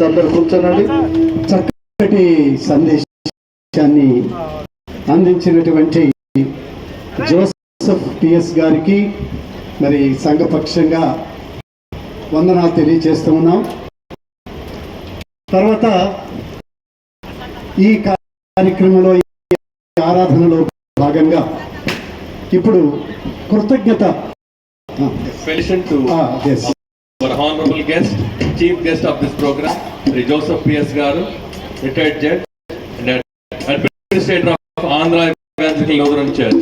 అందరూ కూర్చోనండి. చక్కటి సందేశాన్ని అందించినటువంటి జోసెఫ్ పిఎస్ గారికి మరి సంఘపక్షంగా వందనాలు తెలియజేస్తూ ఉన్నాం. తర్వాత ఈ కార్యక్రమంలో ఆరాధనలో భాగంగా ఇప్పుడు కృతజ్ఞత our honorable guest, chief guest of this program, Joseph P.S. Garu, retired judge and administrator of Andhra Evangelical Lutheran Church.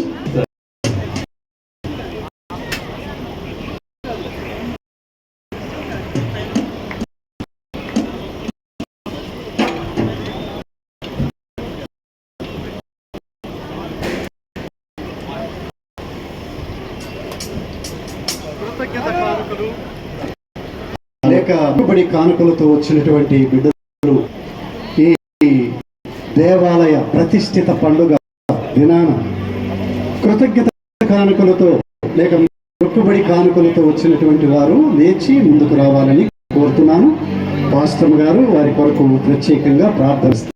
అనేక అప్పుబడి కానుకలతో వచ్చినటువంటి బిడ్డలు ఈ దేవాలయ ప్రతిష్ఠిత పండుగ దినాన కృతజ్ఞత కానుకలతో లేక మొక్కుబడి కానుకలతో వచ్చినటువంటి వారు లేచి ముందుకు రావాలని కోరుతున్నాను. పాస్టర్ గారు వారి కొరకు ప్రత్యేకంగా ప్రార్థిస్తారు.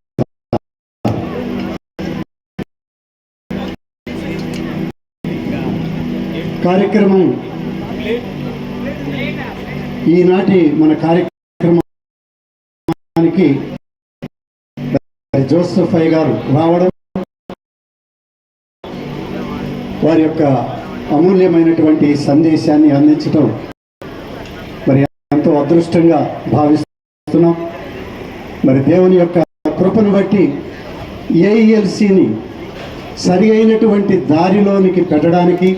కార్యక్రమం ఈనాటి మన కార్యక్రమానికి జోసెఫ్ అయ్య గారు రావడం, వారి యొక్క అమూల్యమైనటువంటి సందేశాన్ని అందించడం మరి ఎంతో అదృష్టంగా భావిస్తున్నాం. మరి దేవుని యొక్క కృపను బట్టి ఏఈఎల్సిని సరి అయినటువంటి దారిలోనికి పెట్టడానికి,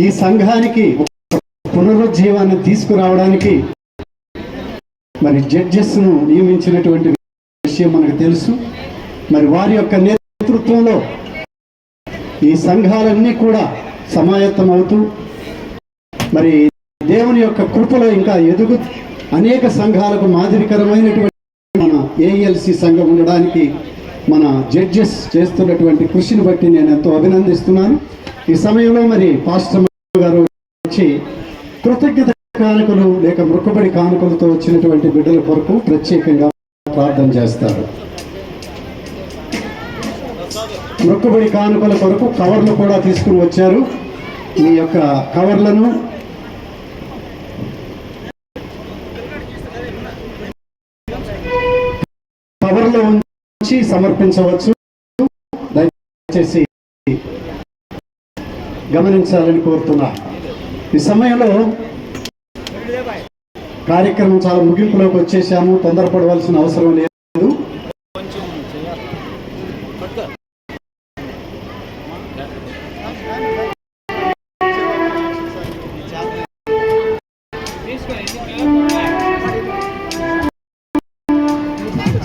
ఈ సంఘానికి పునరుజ్జీవాన్ని తీసుకురావడానికి మరి జడ్జెస్ను నియమించినటువంటి విషయం మనకు తెలుసు. మరి వారి యొక్క నేతృత్వంలో ఈ సంఘాలన్నీ కూడా సమాయత్తమవుతూ మరి దేవుని యొక్క కృపలో ఇంకా ఎదుగు అనేక సంఘాలకు మాదిరికరమైనటువంటి మన ఏఎల్సి సంఘం ఉండడానికి మన జడ్జెస్ చేస్తున్నటువంటి కృషిని బట్టి నేను ఎంతో అభినందిస్తున్నాను. ఈ సమయంలో మరి పాస్టర్ గారు వచ్చి కృతజ్ఞత కానుకలు లేక మొక్కుబడి కానుకలతో వచ్చినటువంటి బిడ్డల కొరకు ప్రత్యేకంగా ప్రార్థన చేస్తారు. మొక్కుబడి కానుకల కొరకు కవర్లు కూడా తీసుకుని వచ్చారు. మీ యొక్క కవర్లను కవర్లో ఉంచి సమర్పించవచ్చు. దయచేసి గమనించాలని కోరుతున్నా. ఈ సమయంలో కార్యక్రమం చాలా ముగింపులోకి వచ్చేసాము. తొందరపడవలసిన అవసరం లేదు.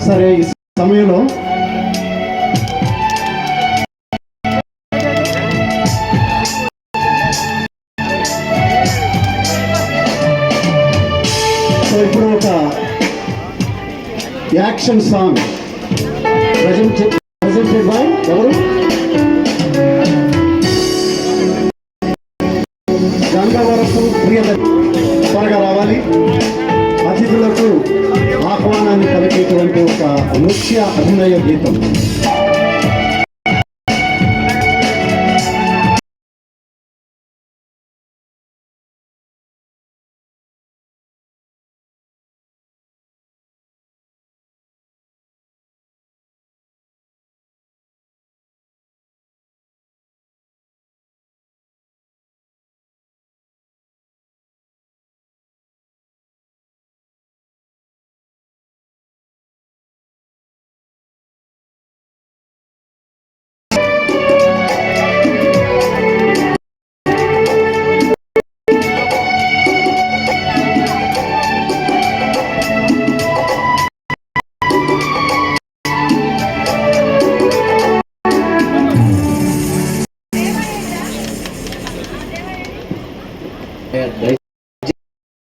సరే, ఈ సమయంలో ఇప్పుడు ఒక యాక్షన్ సాంగ్ ప్రెజెంటెడ్ బై ఎవరు? గంగవరపు ప్రియదర్శి త్వరగా రావాలి. అతిథులకు ఆహ్వానాన్ని కలిగేటువంటి ఒక నృత్య అభినయ గీతం.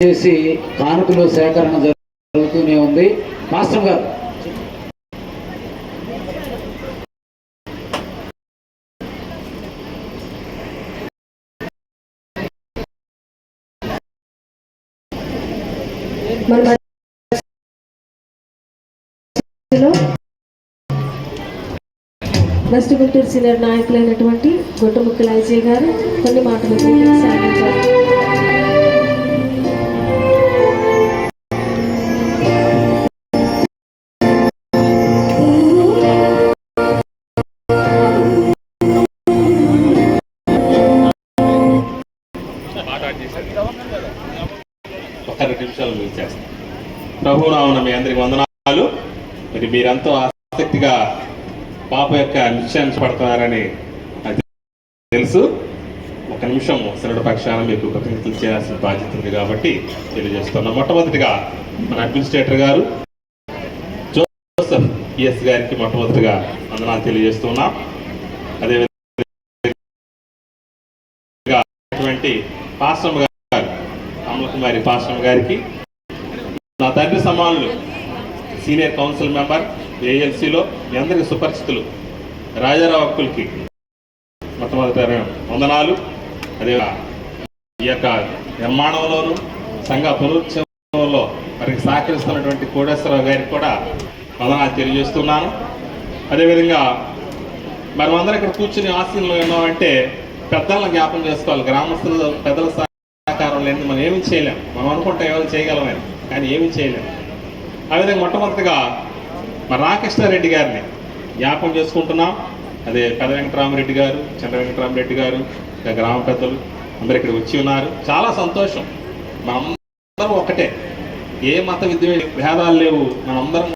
దయచేసి కానుకలు సేకరణ జరుగుతూనే ఉంది. మాస్టర్ గారు మన మధ్యలో వెస్ట్ గుంటూరు సీనియర్ నాయకులైనటువంటి గొట్టముక్కల అజయ్ గారు కొన్ని మాటలు సాగించారు. ఒక 2 నిమిషాలు మీరు చేస్తాం. ప్రభునామమున మీ అందరికి వందనాలు. మరి మీరంతా ఆసక్తిగా పాప యొక్క నిశ్చయాన్ని పడుతున్నారని నాకు తెలుసు. 1 నిమిషం శనుడు పక్షాన మీకు కృతజ్ఞతలు చేయాల్సిన బాధ్యత ఉంది కాబట్టి తెలియజేస్తున్నాం. మొట్టమొదటిగా మన అడ్మినిస్ట్రేటర్ గారు జోసెఫ్ పిఎస్ గారికి మొట్టమొదటిగా వందనాలు తెలియజేస్తున్నాం. అదేవిధంగా పాస్టమ్ గారు అమలకుమారి పాస్టమ్ గారికి, నా తండ్రి సమానులు సీనియర్ కౌన్సిల్ మెంబర్ ఏఎల్సీలో మీ అందరికీ సుపరిచితులు రాజారావు అక్కులకి మొట్టమొదటి వందనాలు. అదే ఈ యొక్క నిర్మాణంలోను సంఘ పునరుద్ధరణలో వారికి సహకరిస్తున్నటువంటి కోటేశ్వరరావు గారికి కూడా వందనాలు తెలియజేస్తున్నాను. అదేవిధంగా మనమందరం ఇక్కడ కూర్చుని ఆశీనులు ఉన్నామంటే పెద్దలను జ్ఞాపం చేసుకోవాలి. గ్రామస్తులు పెద్దల సహకారం లేని మనం ఏమి చేయలేం. మనం అనుకుంటే ఎవరు చేయగలమని, కానీ ఏమి చేయలేం. ఆ విధంగా మొట్టమొదటిగా మా రామకృష్ణారెడ్డి గారిని జ్ఞాపం చేసుకుంటున్నాం. అదే పెద్ద వెంకటరామరెడ్డి గారు, చంద్ర వెంకటరామరెడ్డి గారు, ఇంకా గ్రామ పెద్దలు అందరు ఇక్కడ వచ్చి ఉన్నారు. చాలా సంతోషం. మనందరం ఒకటే, ఏ మత భేదాలు లేవు, మనందరం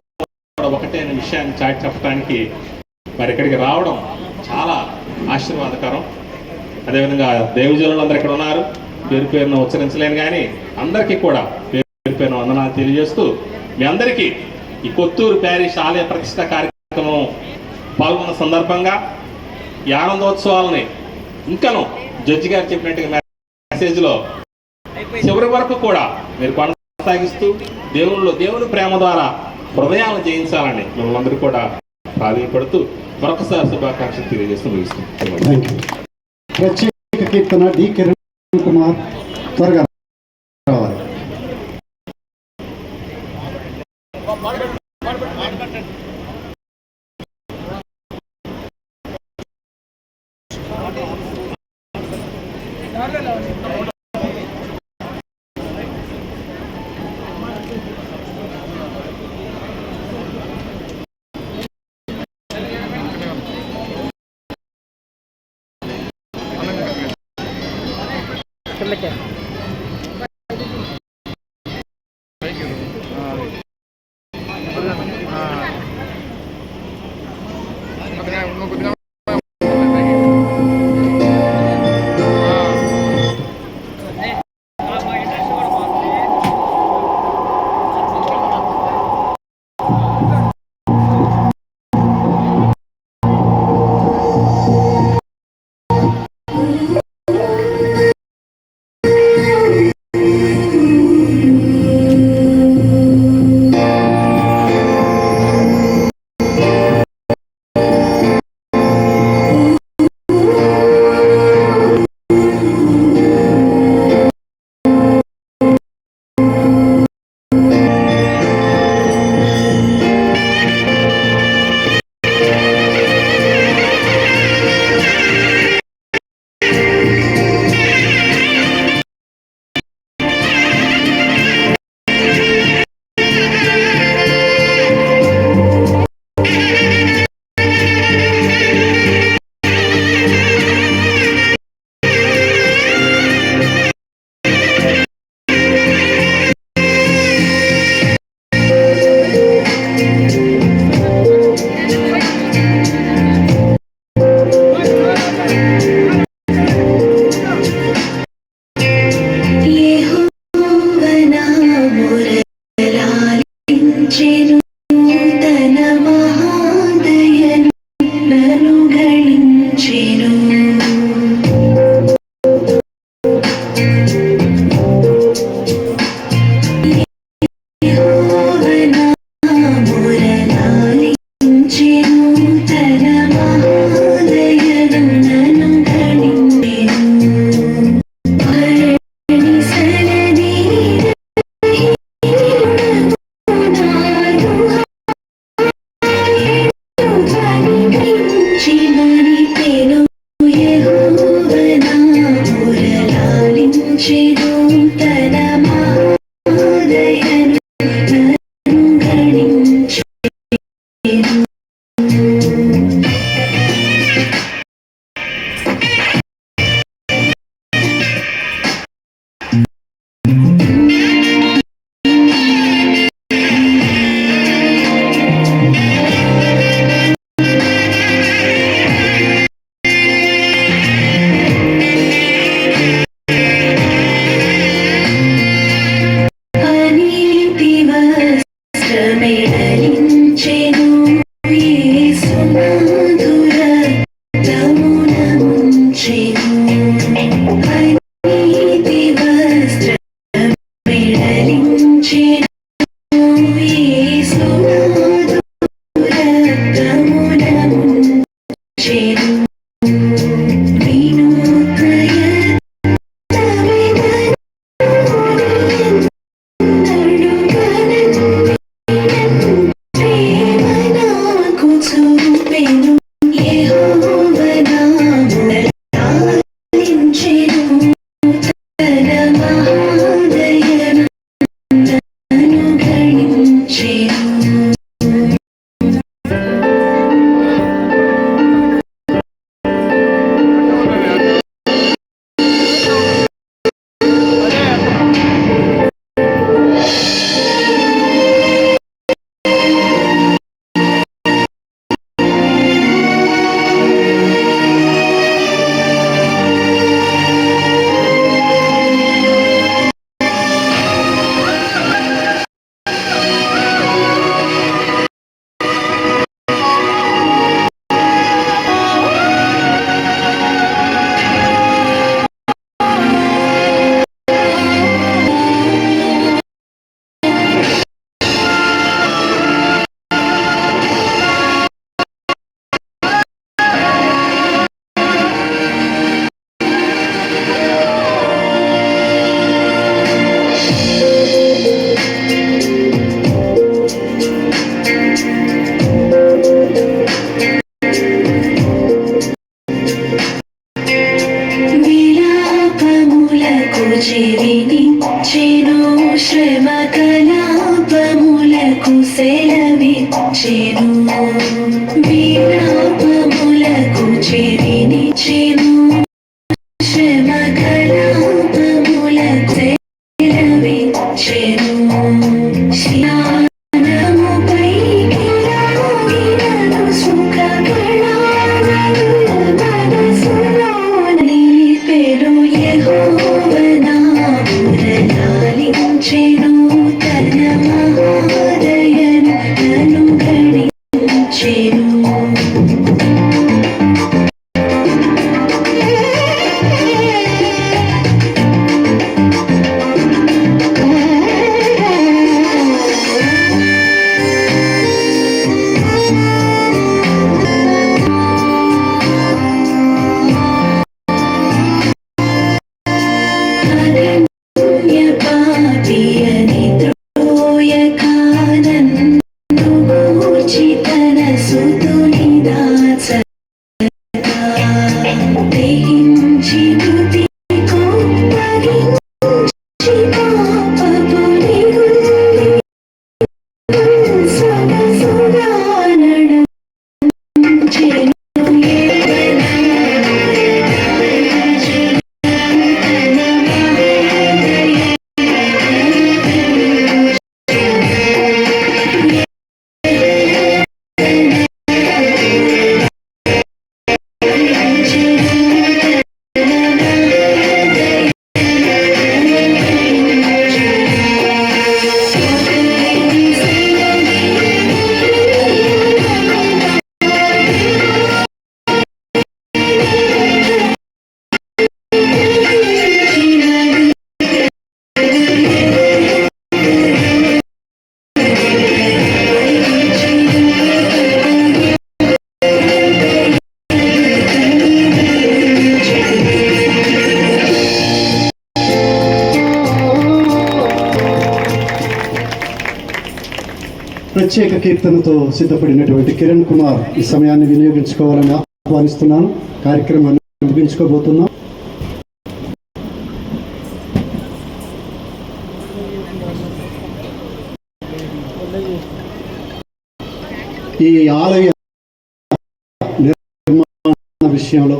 ఒకటే అనే విషయాన్ని చాటి చెప్పడానికి మరి ఇక్కడికి రావడం చాలా ఆశీర్వాదకరం. అదేవిధంగా దేవజనులు అందరూ ఇక్కడ ఉన్నారు. పేరు పేరును ఉచ్చరించలేను, కానీ అందరికీ కూడా పేరు పేరును వందనాలు తెలియజేస్తూ మీ అందరికీ ఈ కొత్తూరు ప్యారిష్ ఆలయ ప్రతిష్ట కార్యక్రమం పాల్గొన్న సందర్భంగా ఈ ఆనందోత్సవాలని ఇంకను జడ్జి గారు చెప్పినట్టుగా మెసేజ్లో చివరి వరకు కూడా మీరు కొనసాగిస్తూ దేవుని ప్రేమ ద్వారా హృదయాలను జయించాలని మిమ్మల్ని అందరూ కూడా ప్రాధాన్యపడుతూ మరొకసారి శుభాకాంక్షలు తెలియజేస్తూ ముగిస్తున్నాం. ప్రత్యేక కీర్తన డి కిరణ్ కుమార్ త్వరగా రావాలి. ప్రత్యేక కీర్తనతో సిద్ధపడినటువంటి కిరణ్ కుమార్ ఈ సమయాన్ని వినియోగించుకోవాలని ఆహ్వానిస్తున్నాను. కార్యక్రమాన్ని ముగించుకోబోతున్నాం. ఈ ఆలయ నిర్మాణ విషయంలో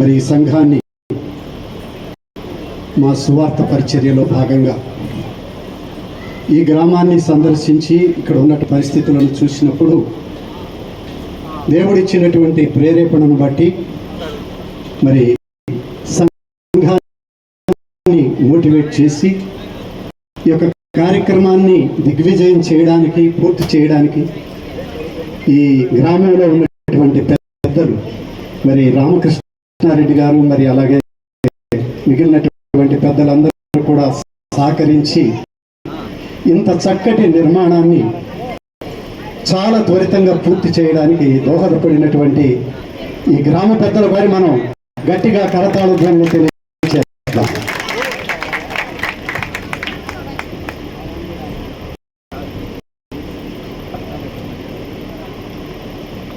మరి ఈ సంఘాన్ని మా సువార్త పరిచర్యలో భాగంగా ఈ గ్రామాన్ని సందర్శించి ఇక్కడ ఉన్న పరిస్థితులను చూసినప్పుడు దేవుడిచ్చినటువంటి ప్రేరేపణను బట్టి మరి సంఘాన్ని మోటివేట్ చేసి ఈ యొక్క కార్యక్రమాన్ని దిగ్విజయం చేయడానికి, పూర్తి చేయడానికి ఈ గ్రామంలో ఉన్నటువంటి పెద్దలు మరి రామకృష్ణారెడ్డి గారు, మరి అలాగే మిగిలినటువంటి పెద్దలందరూ కూడా సహకరించి ఇంత చక్కటి నిర్మాణాన్ని చాలా త్వరితంగా పూర్తి చేయడానికి దోహదపడినటువంటి ఈ గ్రామ పెద్దల వారి మనం గట్టిగా కరతాళ ధ్వనులు తెలియజేద్దాం.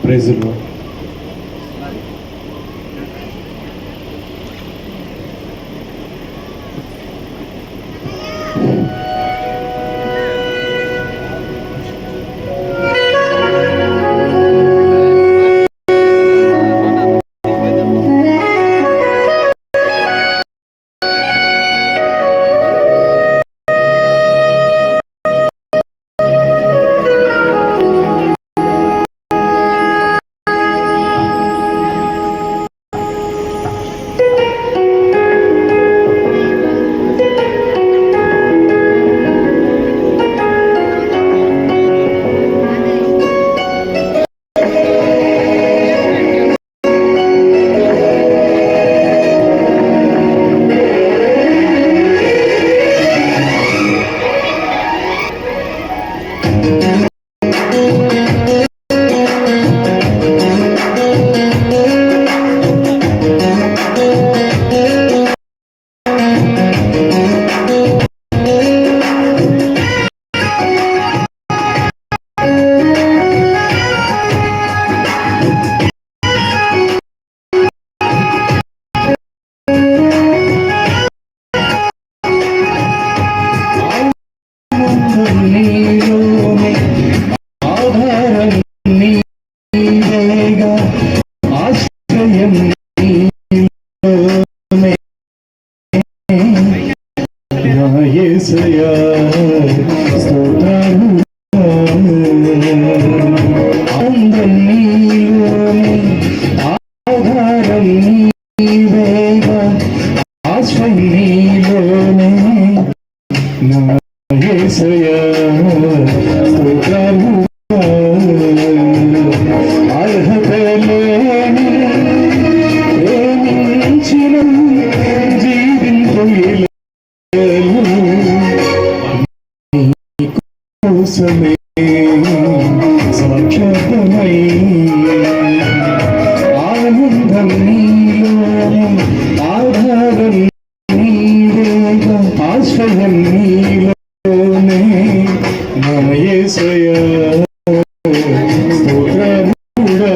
Praise the lord. యేసయ్యా స్తోత్రము ఆనందం నీలోనే ఆధారం నీవేగా ఆశ్రయం నీలోనే నా యేసయ్యా స్తోత్రము అర్హత లేని ప్రేమించిన జీవింపు కోసమే సాక్షాత్మై ఆనందం నీలోనే ఆధారం నీవేగా ఆశ్రయం నీలోనే నా యేసయ్యా స్తోత్రముడా.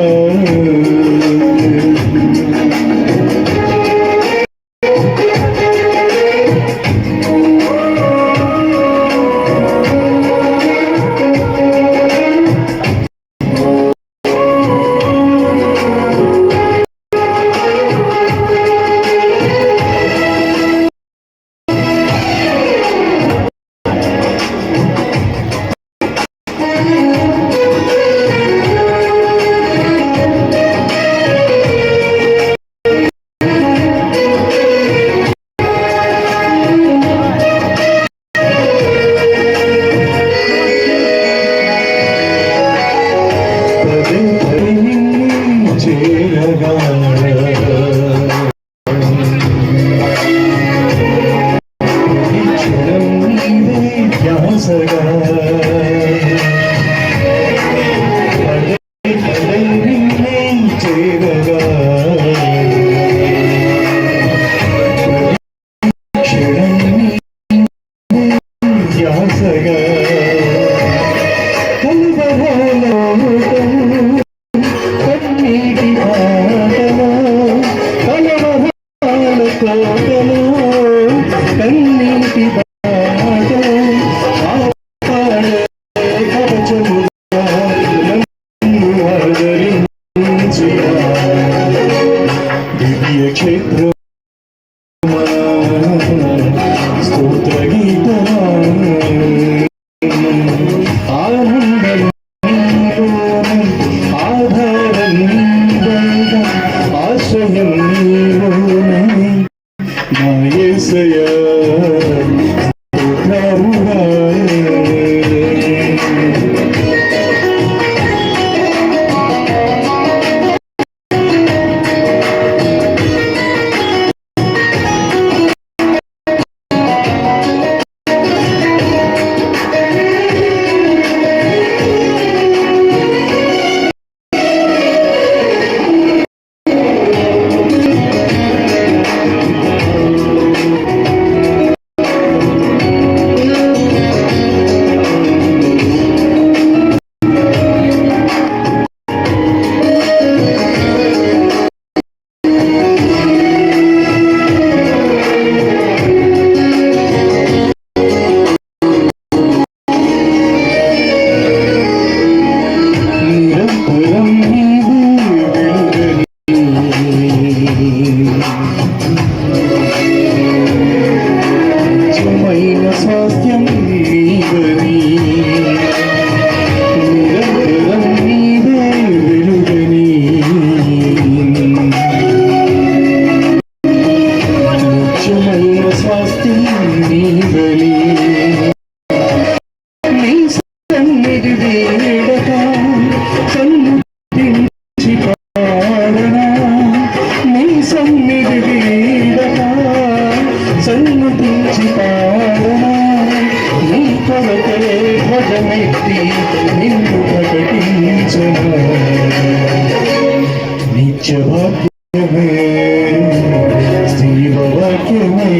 జీవవాక్యమే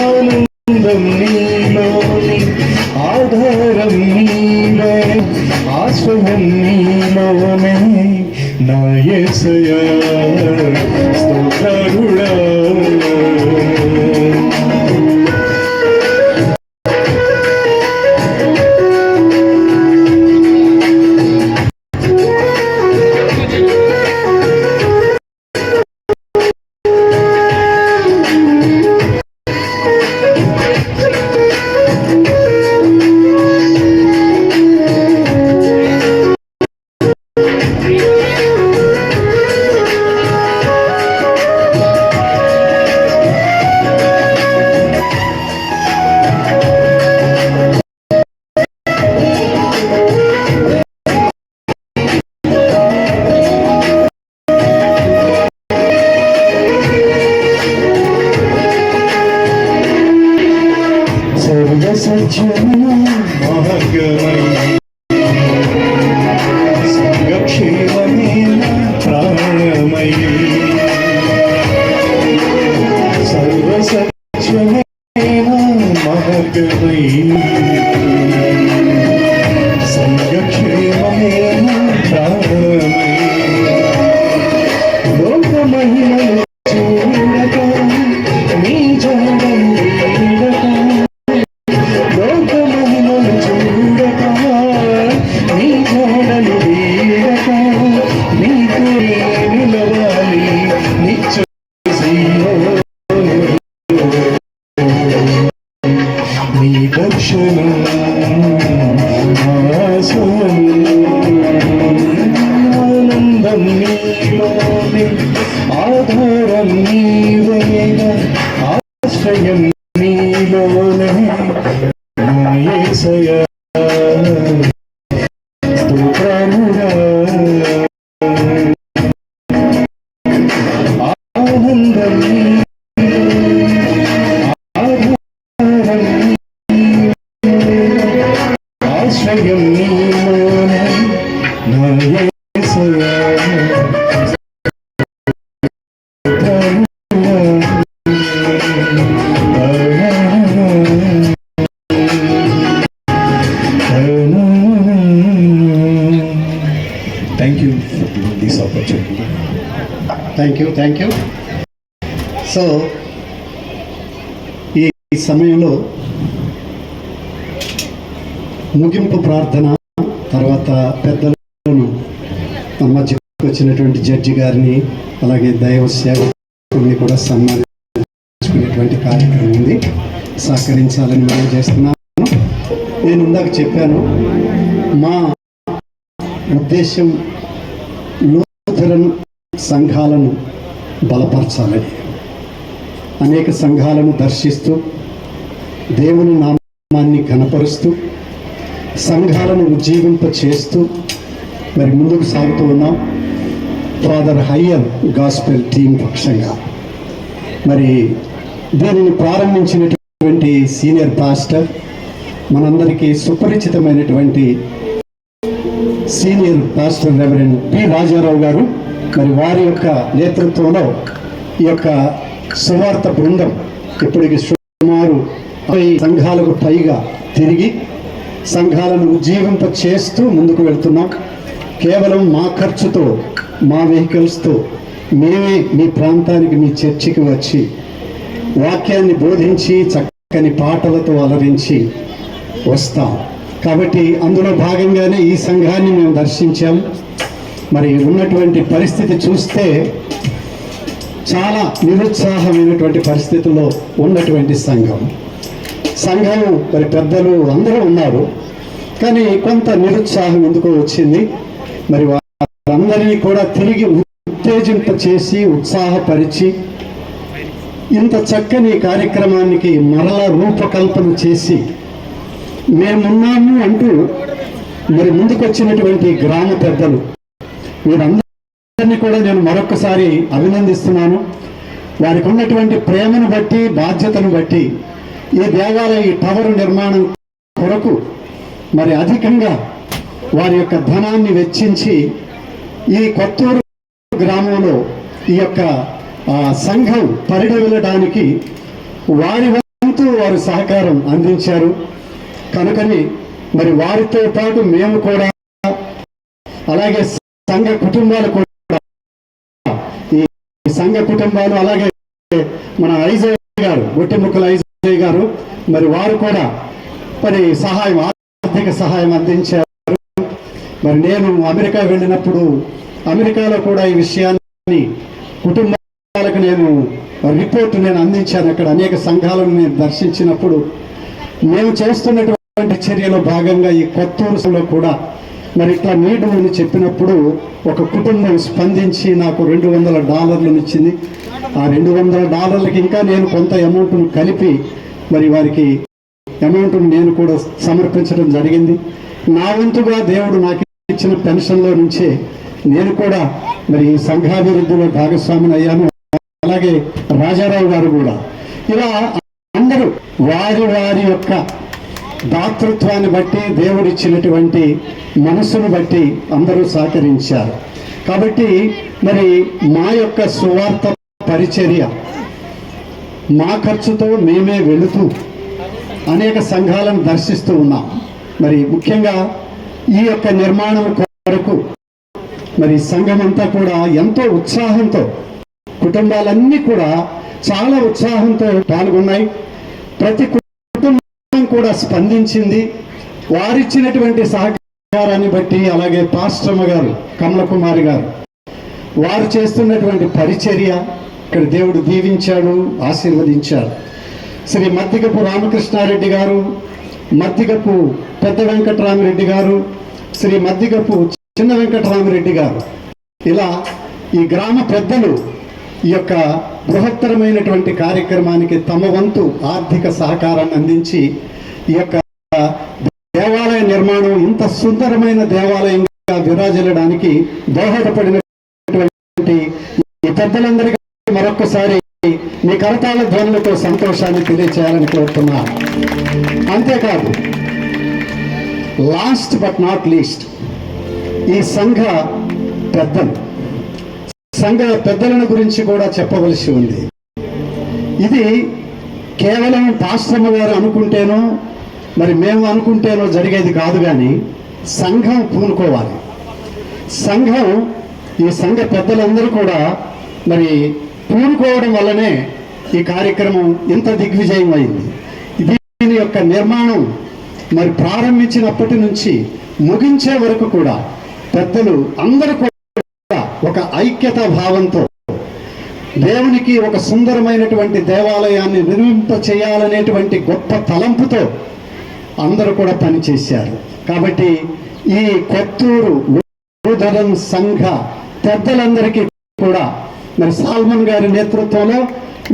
ఆనందం నీలోని ఆధారం నీవే ఆశ్రయం నీలోనే నా యేసయ్యా స్తోత్రుడా సంగక్షేమమైన ప్రాణమై సర్వసత్యమైన మార్గమై సంగక్షేమమైన ప్రాణమై లోక మహిమలు చూడక నీ జనం వీడక లోక మహిమలు చూడక నీ జోడలు వీడక నీకు నిలవాలి నిత్య నీ దర్శనం ఆనందం నీలోనే ఆధారం నీవేగా ఆశ్రయం నీలోనే నా యేసయ్యా స్తోత్రముగా ఆనందం ఆధారం ఆశ్రయం నీలోనే నా యేసయ్యా Thank you for giving this opportunity. Thank you. So ఈ సమయంలో ముగింపు ప్రార్థన తర్వాత పెద్దలను మన మధ్యకు వచ్చినటువంటి జడ్జి గారిని అలాగే దైవ సేవకుల్ని కూడా సన్మానించుకునేటువంటి కార్యక్రమం ఉంది. సహకరించాలని మనం చేస్తున్నాను. నేను ఇందాక చెప్పాను, మా ఉద్దేశం లూథరన్ సంఘాలను బలపరచాలని, అనేక సంఘాలను దర్శిస్తూ దేవుని నామాన్ని ఘనపరుస్తూ సంఘాలను ఉజ్జీవింప చేస్తూ మరి ముందుకు సాగుతూ ఉన్నాం. ఫాదర్ హయ్యర్ గాస్పెల్ టీం పక్షంగా మరి దీనిని ప్రారంభించినటువంటి సీనియర్ పాస్టర్ మనందరికీ సుపరిచితమైనటువంటి senior pastor reverend P Rajarao garu, మరి వారి యొక్క నేతృత్వంలో ఈ యొక్క సువార్త బృందం ఇప్పటికి సుమారు 50 సంఘాలకు పైగా తిరిగి సంఘాలను ఉజ్జీవింప చేస్తూ ముందుకు వెళ్తున్నాం. కేవలం మా ఖర్చుతో, మా వెహికల్స్తో మేమే మీ ప్రాంతానికి, మీ చర్చికి వచ్చి వాక్యాన్ని బోధించి చక్కని పాటలతో అలరించి వస్తాం. కాబట్టి అందులో భాగంగానే ఈ సంఘాన్ని మేము దర్శించాం. మరి ఉన్నటువంటి పరిస్థితి చూస్తే చాలా నిరుత్సాహమైనటువంటి పరిస్థితుల్లో ఉన్నటువంటి సంఘం మరి పెద్దలు అందరూ ఉన్నారు, కానీ కొంత నిరుత్సాహం ఎందుకో వచ్చింది. మరి వారందరినీ కూడా తిరిగి ఉత్తేజింప చేసి ఉత్సాహపరిచి ఇంత చక్కని కార్యక్రమానికి మరలా రూపకల్పన చేసి మేమున్నాము అంటూ మరి ముందుకొచ్చినటువంటి గ్రామ పెద్దలు వీరందరినీ కూడా నేను మరొకసారి అభినందిస్తున్నాను. వారికి ఉన్నటువంటి ప్రేమను బట్టి, బాధ్యతను బట్టి ఈ దేవాలయ ఈ టవర్ నిర్మాణం కొరకు మరి అధికంగా వారి యొక్క ధనాన్ని వెచ్చించి ఈ కొత్తూరు గ్రామంలో ఈ యొక్క సంఘం పరిడవిల్లడానికి వారి వంతు వారు సహకారం అందించారు. కనుకని మరి వారితో పాటు మేము కూడా, అలాగే సంఘ కుటుంబాలు కూడా, ఈ సంఘ కుటుంబాలు, అలాగే మన ఐజయ్ గారు, గొట్టెముక్కల ఐజయ్ గారు, మరి వారు కూడా మరి ఆర్థిక సహాయం అందించారు. మరి నేను అమెరికా వెళ్ళినప్పుడు అమెరికాలో కూడా ఈ విషయాన్ని కుటుంబాలకు నేను అందించాను. అక్కడ అనేక సంఘాలను నేను దర్శించినప్పుడు మేము చేస్తున్నటువంటి చర్యలో భాగంగా ఈ కొత్తూరులో కూడా మరి ఇట్లా నీడు అని చెప్పినప్పుడు ఒక కుటుంబం స్పందించి నాకు $200 ఇచ్చింది. ఆ $200 ఇంకా నేను కొంత అమౌంట్ను కలిపి మరి వారికి అమౌంట్ను నేను కూడా సమర్పించడం జరిగింది. నా వంతుగా దేవుడు నాకు ఇచ్చిన పెన్షన్లో నుంచే నేను కూడా మరి ఈ సంఘాభివృద్ధిలో భాగస్వామిని అయ్యాను. అలాగే రాజారావు గారు కూడా. ఇలా అందరూ వారి వారి యొక్క దాతృత్వాన్ని బట్టి, దేవుడిచ్చినటువంటి మనసును బట్టి అందరూ సహకరించారు. కాబట్టి మరి మా యొక్క సువార్త పరిచర్య మా ఖర్చుతో మేమే వెళుతూ అనేక సంఘాలను దర్శిస్తూ ఉన్నాం. మరి ముఖ్యంగా ఈ యొక్క నిర్మాణం కొరకు మరి సంఘం అంతా కూడా ఎంతో ఉత్సాహంతో, కుటుంబాలన్నీ కూడా చాలా ఉత్సాహంతో పాల్గొన్నాయి. ప్రతి కుటుంబం కూడా స్పందించింది. వారిచ్చినటువంటి సహకారాన్ని బట్టి, అలాగే పాస్టమ్మ గారు, కమలకుమారి గారు, వారు చేస్తున్నటువంటి పరిచర్య ఇక్కడ దేవుడు దీవించాడు, ఆశీర్వదించాడు. శ్రీ మద్దిగపు రామకృష్ణారెడ్డి గారు, మద్దిగపు పెద్ద వెంకటరామిరెడ్డి గారు, శ్రీ మద్దిగపు చిన్న వెంకటరామిరెడ్డి గారు, ఇలా ఈ గ్రామ పెద్దలు ఈ యొక్క బృహత్తరమైనటువంటి కార్యక్రమానికి తమ వంతు ఆర్థిక సహకారాన్ని అందించి ఈ యొక్క దేవాలయ నిర్మాణం ఇంత సుందరమైన దేవాలయంగా విరాజిల్లడానికి దోహదపడినటువంటి ఈ పెద్దలందరికీ మరొక్కసారి మీ కరతాళ ధ్వనులతో సంతోషాన్ని తెలియచేయాలని కోరుతున్నాను. అంతేకాదు, లాస్ట్ బట్ నాట్ లీస్ట్, ఈ సంఘ పెద్దలను గురించి కూడా చెప్పవలసి ఉంది. ఇది కేవలం పాస్టమ్మ గారు అనుకుంటేనో మరి మేము అనుకుంటేనో జరిగేది కాదు, కానీ సంఘం పూనుకోవాలి. ఈ సంఘ పెద్దలందరూ కూడా మరి పూనుకోవడం వల్లనే ఈ కార్యక్రమం ఇంత దిగ్విజయం అయింది. దీని యొక్క నిర్మాణం మరి ప్రారంభించినప్పటి నుంచి ముగించే వరకు కూడా పెద్దలు అందరూ కూడా ఒక ఐక్యత భావంతో దేవునికి ఒక సుందరమైనటువంటి దేవాలయాన్ని నిర్మింప చేయాలనేటువంటి గొప్ప తలంపుతో అందరూ కూడా పనిచేశారు. కాబట్టి ఈ కొత్తూరు లూథరన్ సంఘ పెద్దలందరికీ కూడా మరి సాల్మన్ గారి నేతృత్వంలో,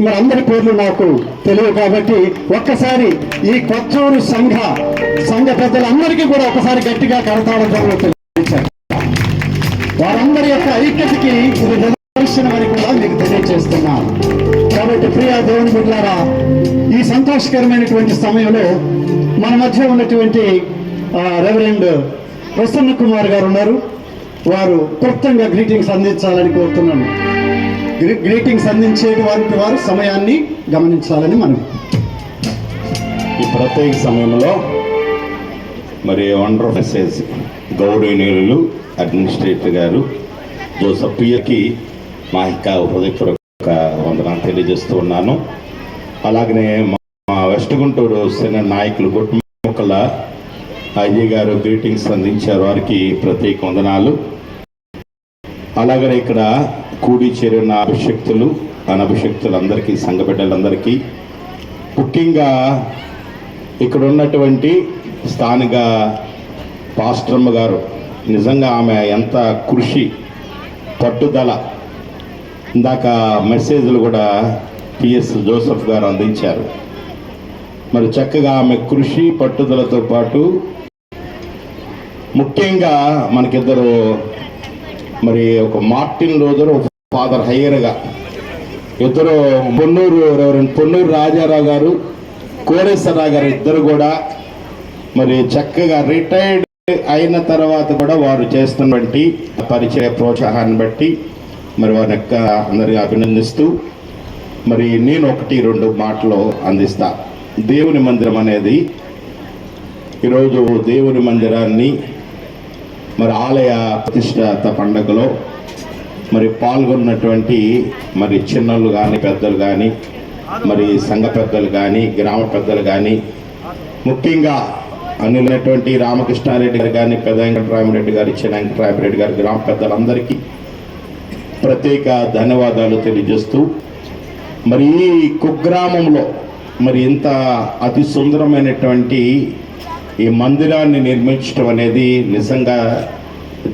మరి అందరి పేర్లు నాకు తెలియదు కాబట్టి ఒక్కసారి ఈ కొత్తూరు సంఘ పెద్దలందరికీ కూడా ఒకసారి గట్టిగా కరతాళ ధ్వనులు తెలియజేశారు. వారందరి యొక్క ఐక్యతకి ఇది నిదర్శనం అని కూడా మీకు తెలియజేస్తున్నాను. కాబట్టి ప్రియ దేవుని బిడ్డలారా, ఈ సంతోషకరమైనటువంటి సమయంలో మన మధ్య ఉన్నటువంటి రెవరెండ్ ప్రసన్న కుమార్ గారు ఉన్నారు. వారు క్లుప్తంగా గ్రీటింగ్స్ అందించాలని కోరుతున్నాను. గ్రీటింగ్స్ అందించేటువంటి వారు సమయాన్ని గమనించాలని మనం. ఈ ప్రత్యేక సమయంలో మరి వండర్ మెసేజ్ గౌరవనీయులు అడ్మినిస్ట్రేటర్ గారు జోసఫ్ పియకి మా యొక్క హృదయపూర్వక వందనాలు తెలియజేస్తూ ఉన్నాను. అలాగనే మా వెస్ట్ గుంటూరు సీనియర్ నాయకులు గొట్టెముక్కల అయ్య గారు గ్రీటింగ్స్ అందించారు. వారికి ప్రత్యేక వందనాలు. అలాగనే ఇక్కడ కూడి చేరిన అభిషక్తులు, అనభిషక్తులందరికీ, సంఘ బిడ్డలందరికీ, ముఖ్యంగా ఇక్కడ ఉన్నటువంటి స్థానిక పాస్టర్మ గారు, నిజంగా ఆమె ఎంత కృషి, పట్టుదల, ఇందాక మెసేజ్లు కూడా పిఎస్ జోసెఫ్ గారు అందించారు. మరి చక్కగా ఆమె కృషి పట్టుదలతో పాటు ముఖ్యంగా మనకిద్దరు మరి ఒక మార్టిన్ లూథర్, ఒక ఫాదర్ హయ్యర్గా ఇద్దరు పొన్నూరు రాజారావు గారు, కోరేశ్వరరావు గారు ఇద్దరు కూడా మరి చక్కగా రిటైర్డ్ అయిన తర్వాత కూడా వారు చేస్తున్నటువంటి పరిచయ ప్రోత్సాహాన్ని బట్టి మరి వారి యొక్క అందరినీ అభినందిస్తూ మరి నేను 1-2 మాటలు అందిస్తా. దేవుని మందిరం అనేది ఈరోజు దేవుని మందిరాన్ని మరి ఆలయ ప్రతిష్ఠాత పండుగలో మరి పాల్గొన్నటువంటి మరి చిన్నలు కానీ పెద్దలు కానీ మరి సంఘ పెద్దలు కానీ గ్రామ పెద్దలు కానీ ముఖ్యంగా అనిలైనటువంటి రామకృష్ణారెడ్డి గారు కానీ పెద్ద వెంకటరామరెడ్డి గారు చిన్న వెంకటరామరెడ్డి గారు గ్రామ పెద్దలందరికీ ప్రత్యేక ధన్యవాదాలు తెలియజేస్తూ మరి ఈ కుగ్రామంలో మరి ఇంత అతి సుందరమైనటువంటి ఈ మందిరాన్ని నిర్మించడం అనేది నిజంగా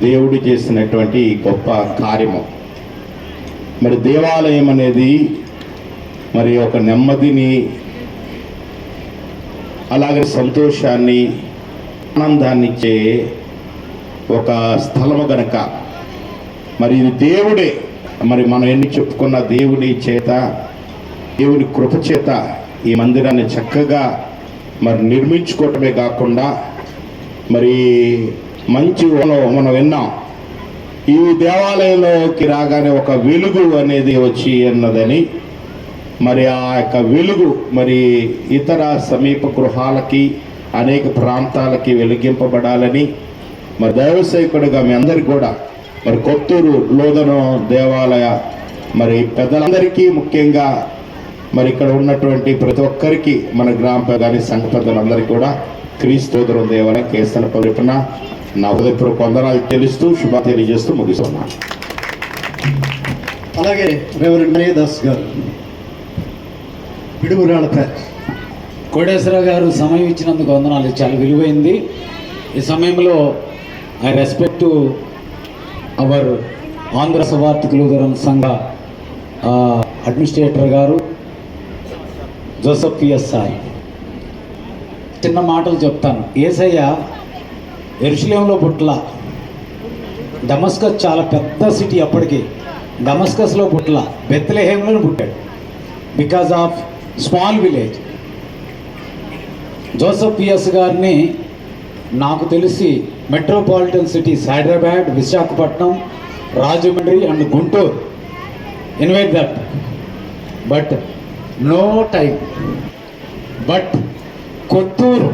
దేవుడు చేసినటువంటి గొప్ప కార్యము. మరి దేవాలయం అనేది మరి ఒక నెమ్మదిని అలాగే సంతోషాన్ని ఆనందాన్ని ఇచ్చే ఒక స్థలము గనక మరి ఇది దేవుడే మరి మనం ఎన్ని చెప్పుకున్న దేవుని చేత దేవుని కృప చేత ఈ మందిరాన్ని చక్కగా మరి నిర్మించుకోవటమే కాకుండా మరి మంచి మనం విన్నాం ఈ దేవాలయంలోకి రాగానే ఒక వెలుగు అనేది వచ్చి ఉన్నదని. మరి ఆ యొక్క వెలుగు మరి ఇతర సమీప గృహాలకి అనేక ప్రాంతాలకి వెలిగింపబడాలని మరి దైవసేవకుడిగా మీ అందరికీ కూడా మరి కొత్తూరు లోదన దేవాలయ మరి పెద్దలందరికీ ముఖ్యంగా మరి ఇక్కడ ఉన్నటువంటి ప్రతి ఒక్కరికి మన గ్రామ కానీ సంఘ పెద్దలందరికీ కూడా క్రీస్తోదరం దేవాలయ కేసన పరిపన నా హృదయపూర్వక వందనాలు తెలుస్తూ శుభ తెలియజేస్తూ ముగిస్తున్నాను. అలాగే రెవరెండ్ దాస్ గారు పిడుగురాళ్ళ కోటేశ్వరరావు గారు సమయం ఇచ్చినందుకు వందనాలు. చాలా విలువైంది. ఈ సమయంలో ఐ రెస్పెక్ట్ అవర్ ఆంధ్ర సువార్తిక లూథరన్ సంఘ అడ్మినిస్ట్రేటర్ గారు జోసెఫ్ పిఎస్ఆర్. చిన్న మాటలు చెప్తాను. యేసయ్య యెరూషలేములో పుట్ల, డమస్కస్ చాలా పెద్ద సిటీ అప్పటికి, డమస్కస్లో పుట్ల, బెత్లెహేంలో పుట్టాడు. Because of small village. Joseph PS గారిని నాకు తెలిసి metropolitan cities Hyderabad, Visakhapatnam, Rajahmundry and Guntur invite that, but no time. But Kothuru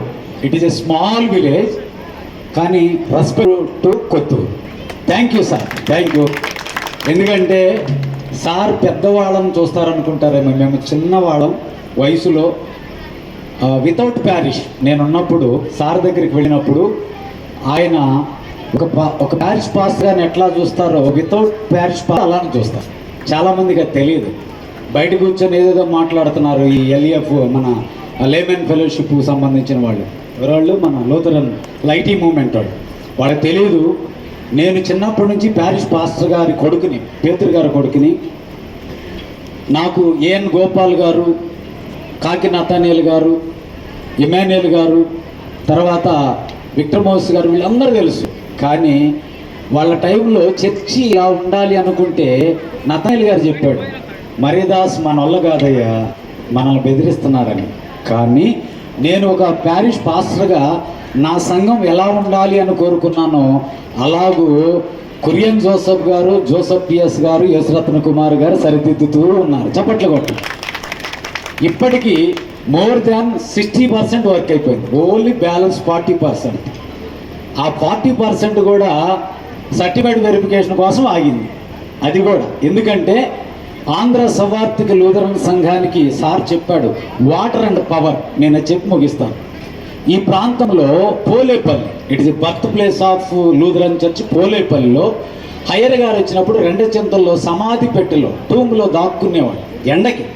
it is a small village, కానీ respect to Kothuru. Thank you sir, thank you. ఎందుకంటే సార్ పెద్దవాళ్ళని చూస్తారనుకుంటారేమో, మేము చిన్నవాళ్ళం వయసులో. వితౌట్ ప్యారిష్ నేనున్నప్పుడు సార్ దగ్గరికి వెళ్ళినప్పుడు ఆయన ఒక ప్యారిష్ పాస్టర్ని ఎట్లా చూస్తారో వితౌట్ ప్యారిష్ పాస్ అలానే చూస్తారు. చాలామందికి అది తెలియదు. బయట కూర్చొని ఏదేదో మాట్లాడుతున్నారు. ఈ ఎల్ఈఎఫ్ మన లేమెన్ ఫెలోషిప్ సంబంధించిన వాళ్ళు మన లూథరన్ లైటీ మూమెంట్ వాళ్ళకి తెలియదు. నేను చిన్నప్పటి నుంచి ప్యారిష్ పాస్టర్ గారి కొడుకుని, పేతురు గారి కొడుకుని. నాకు ఏఎన్ గోపాల్ గారు, కాకి నతానేల్ గారు, ఇమాన్యుయల్ గారు, తర్వాత విక్టర్ మోస్ గారు, వీళ్ళందరూ తెలుసు. కానీ వాళ్ళ టైంలో చర్చి ఇలా ఉండాలి అనుకుంటే నతానేల్ గారు చెప్పాడు, మరీదాస్ మన వల్ల కాదయ్యా, మనల్ని బెదిరిస్తున్నారని. కానీ నేను ఒక ప్యారిష్ పాస్టర్గా నా సంఘం ఎలా ఉండాలి అని కోరుకున్నానో అలాగూ కురియన్ జోసెఫ్ గారు, జోసెఫ్ పిఎస్ గారు, యేసురత్న కుమార్ గారు సరిదిద్దుతూ ఉన్నారు. చప్పట్లు కొట్టు. ఇప్పటికీ మోర్ దాన్ 60% వర్క్ అయిపోయింది. Only balance 40%. ఆ 40% కూడా సర్టిఫైడ్ వెరిఫికేషన్ కోసం ఆగింది. అది కూడా ఎందుకంటే ఆంధ్ర సువార్తిక లూథరన్ సంఘానికి సార్ చెప్పాడు వాటర్ అండ్ పవర్. నేను చెప్పి ముగిస్తాను. ఈ ప్రాంతంలో Polepalli, it is birth place of Lutheran church. పోలేపల్లిలో హయ్యర్ గారు వచ్చినప్పుడు 2 చింతల్లో సమాధి పెట్టెలో టూమ్లో దాక్కునేవాడు ఎండకి.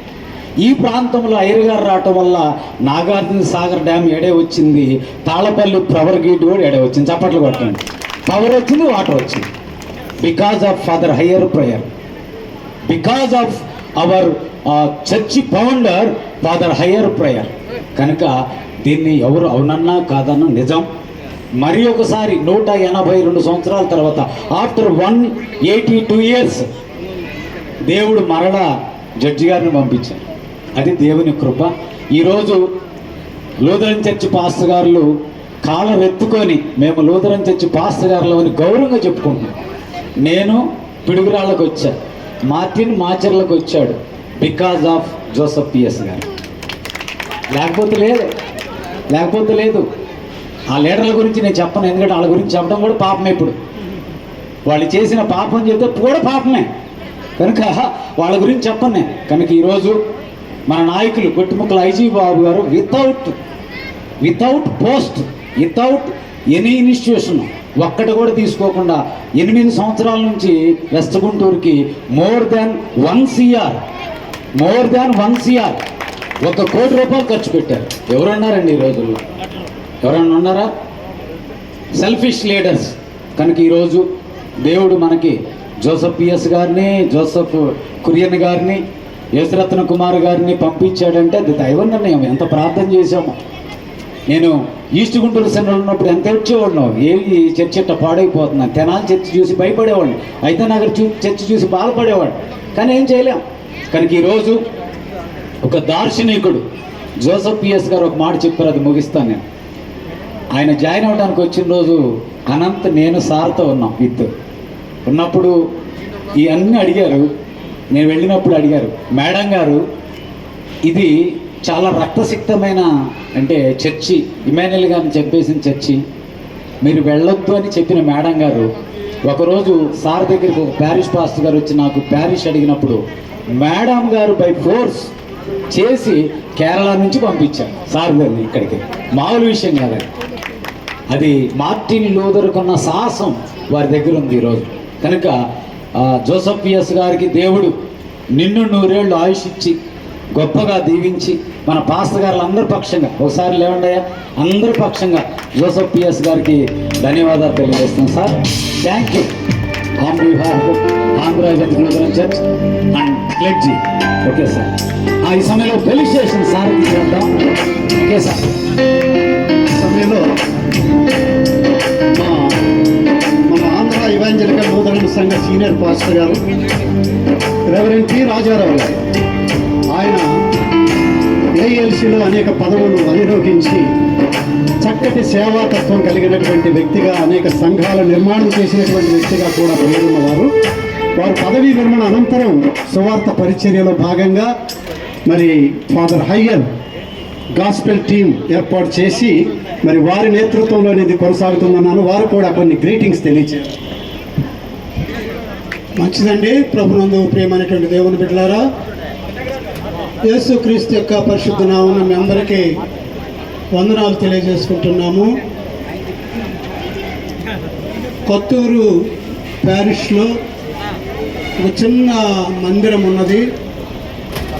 ఈ ప్రాంతంలో హయ్యర్ గారు రావటం వల్ల నాగార్జున సాగర్ డ్యామ్ ఎడే వచ్చింది, తాళపల్లి పవర్ గేట్ కూడా ఎడే వచ్చింది. చప్పట్లు కొట్టండి. పవర్ వచ్చింది, వాటర్ వచ్చింది. Because of father higher prayer, because of our church founder father higher prayer. కనుక దీన్ని ఎవరు అవునన్నా కాదన్నా నిజం. మరి ఒకసారి 182 సంవత్సరాల తర్వాత ఆఫ్టర్ 182 years దేవుడు మరలా జడ్జి గారిని పంపించారు. అది దేవుని కృప. ఈరోజు లూథరన్ చర్చి పాస్టర్ గారు కాళ్ళెత్తుకొని మేము లూథరన్ చర్చి పాస్టర్ గారులో అని గౌరవంగా చెప్పుకుంటున్నాం. నేను పిడుగురాళ్ళకు వచ్చా. మార్టిన్ మాచర్లకు వచ్చాడు బికాజ్ ఆఫ్ జోసఫ్ పిఎస్ గారు. లేకపోతే లేదు. ఆ లీడర్ల గురించి నేను చెప్పను, ఎందుకంటే వాళ్ళ గురించి చెప్పడం కూడా పాపమే. ఇప్పుడు వాళ్ళు చేసిన పాపం చెప్తే కూడా పాపమే, కనుక వాళ్ళ గురించి చెప్పను నేను. కనుక ఈరోజు మన నాయకులు గొట్టిముక్కల ఐజీ బాబు గారు without post, without any institution ఒక్కటి కూడా తీసుకోకుండా 8 సంవత్సరాల నుంచి వెస్ట్ గుంటూరుకి మోర్ దాన్ 1 CR 1 కోటి రూపాయలు ఖర్చు పెట్టారు. ఎవరున్నారండి ఈ రోజుల్లో? ఎవరన్నా ఉన్నారా? Selfish leaders. కనుక ఈరోజు దేవుడు మనకి జోసఫ్ పిఎస్ గారిని, జోసఫ్ కురియన్ గారిని, యేసురత్న కుమార్ గారిని పంపించాడంటే అది దైవ నిర్ణయం. ఎంత ప్రార్థన చేశామో. నేను ఈస్ట్ గుంటూరు సెంటర్లో ఉన్నప్పుడు ఎంత వచ్చేవాడినో, ఈ చర్చ్ ఎట్ట పాడైపోతున్నాను, తెనాలి చర్చ్ చూసి భయపడేవాడిని, అయితే నగర్ చర్చ్ చూసి బాధపడేవాడిని. కానీ ఏం చేయలేం. కనుక ఈరోజు ఒక దార్శనికుడు జోసఫ్ పిఎస్ గారు ఒక మాట చెప్పారు, అది ముగిస్తాను నేను. ఆయన జాయిన్ అవ్వడానికి వచ్చిన రోజు అనంత్ నేను సార్తో ఉన్నాం, ఉన్నప్పుడు ఇవన్నీ అడిగారు. నేను వెళ్ళినప్పుడు అడిగారు, మేడం గారు ఇది చాలా రక్తసిక్తమైన అంటే చర్చి, ఇమాన్యుయల్ గారిని చెప్పేసిన చర్చి, మీరు వెళ్ళొద్దు అని చెప్పిన మేడం గారు ఒకరోజు సార్ దగ్గరికి ఒక ప్యారిష్ పాస్టర్ గారు వచ్చి నాకు ప్యారిష్ అడిగినప్పుడు మేడం గారు బై ఫోర్స్ చేసి కేరళ నుంచి పంపించారు సార్ గారిని ఇక్కడికి. మామూలు విషయం కాదండి. అది మార్టిన్ లూథర్ కొన్న సాహసం వారి దగ్గర ఉంది ఈరోజు. కనుక జోసఫ్ పిఎస్ గారికి దేవుడు నిన్ను 100 ఏళ్ళు ఆయుష్ ఇచ్చి గొప్పగా దీవించి మన పాస్టర్ గారులు అందరి పక్షంగా ఒకసారి లేవండయ్యా, అందరి పక్షంగా జోసఫ్ పిఎస్ గారికి ధన్యవాదాలు తెలియజేస్తున్నాం sir. Thank you on behalf Andhra Lutheran church and clergy. Okay sir. ఈ సమయంలో ఫెలిసిటేషన్ సార్ తీసుకుంటాం. Okay sir. ఈ సమయంలో మన ఆంధ్ర ఇవాంజలికల్ లూథరన్ సంఘ senior pastor garu reverend T Rajarao garu, ఆయన ఏఎల్సీలో అనేక పదవులు అధిరోహించి చక్కటి సేవాతత్వం కలిగినటువంటి వ్యక్తిగా, అనేక సంఘాల నిర్మాణం చేసినటువంటి వ్యక్తిగా కూడా పేరున్నవారు. వారు పదవీ విరమణ అనంతరం సువార్త పరిచర్యలో భాగంగా మరి ఫాదర్ హయ్యర్ గాస్పెల్ టీం ఏర్పాటు చేసి మరి వారి నేతృత్వంలో ఇది కొనసాగుతుందన్నాను. వారు కూడా కొన్ని గ్రీటింగ్స్ తెలియజేయారు. మంచిదండి. ప్రభునందు ప్రియమైనటువంటి దేవుని బిడ్డలారా, యేసుక్రీస్తు యొక్క పరిశుద్ధ నామమున మీ అందరికీ వందనాలు తెలియజేసుకుంటున్నాము. కొత్తూరు ప్యారిష్లో ఒక చిన్న మందిరం ఉన్నది.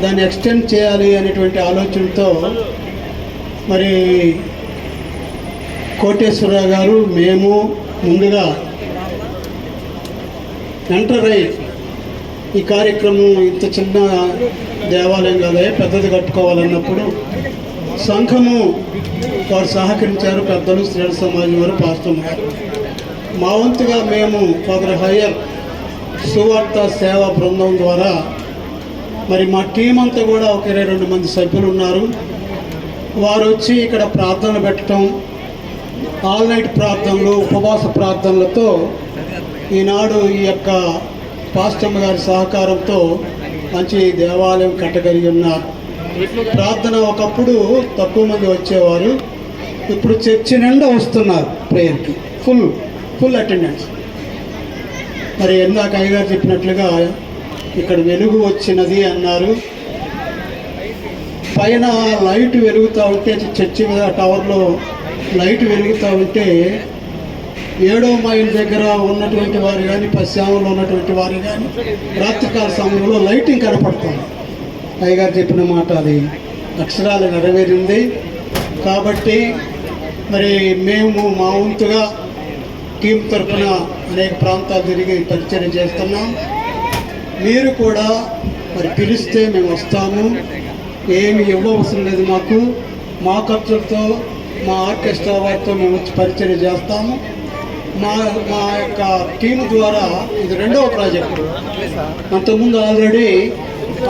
దాన్ని ఎక్స్టెండ్ చేయాలి అనేటువంటి ఆలోచనతో మరి కోటేశ్వరరావు గారు మేము ముందుగా ఎంటర్ అయ్యి ఈ కార్యక్రమం ఇంత చిన్న దేవాలయం కాదే పెద్దది కట్టుకోవాలన్నప్పుడు సంఘము వారు సహకరించారు. పెద్దలు, స్త్రీల సమాజం వారు, పాస్టర్ గారు. మా వంతుగా మేము ఫాదర్ హయ్యర్ సువార్త సేవా బృందం ద్వారా మరి మా టీం అంతా కూడా ఒక 22 మంది సభ్యులు ఉన్నారు. వారు వచ్చి ఇక్కడ ప్రార్థనలు పెట్టడం, ఆల్ నైట్ ప్రార్థనలు, ఉపవాస ప్రార్థనలతో ఈనాడు ఈ యొక్క పాస్టమ్మ గారి సహకారంతో మంచి దేవాలయం కట్టగలిగి ఉన్నారు. ప్రార్థన ఒకప్పుడు తక్కువ మంది వచ్చేవారు, ఇప్పుడు చర్చి నిండా వస్తున్నారు ప్రేయర్కి. Full attendance. మరి ఇందాక అయ్యగారు చెప్పినట్లుగా ఇక్కడ వెలుగు వచ్చినది అన్నారు. పైన లైట్ వెలుగుతూ ఉంటే, చర్చి మీద టవర్లో లైట్ వెలుగుతూ ఉంటే 7వ మైల్ దగ్గర ఉన్నటువంటి వారు కానీ, పశ్చిమంలో ఉన్నటువంటి వారు కానీ రాత్రికాల సమయంలో లైటింగ్ కనపడుతుంది. అయ్యగారు చెప్పిన మాట అది అక్షరాలు నెరవేరింది. కాబట్టి మరి మేము మా వంతుగా టీం తరఫున అనేక ప్రాంతాలు తిరిగి పరిచయం చేస్తున్నాం. మీరు కూడా మరి పిలిస్తే మేము వస్తాము. ఏమి ఇవ్వవసరం లేదు మాకు. మా ఖర్చులతో, మా ఆర్కెస్ట్రా వారితో మేము వచ్చి పరిచయం చేస్తాము. మా యొక్క టీం ద్వారా ఇది 2వ ప్రాజెక్టు. అంతకుముందు ఆల్రెడీ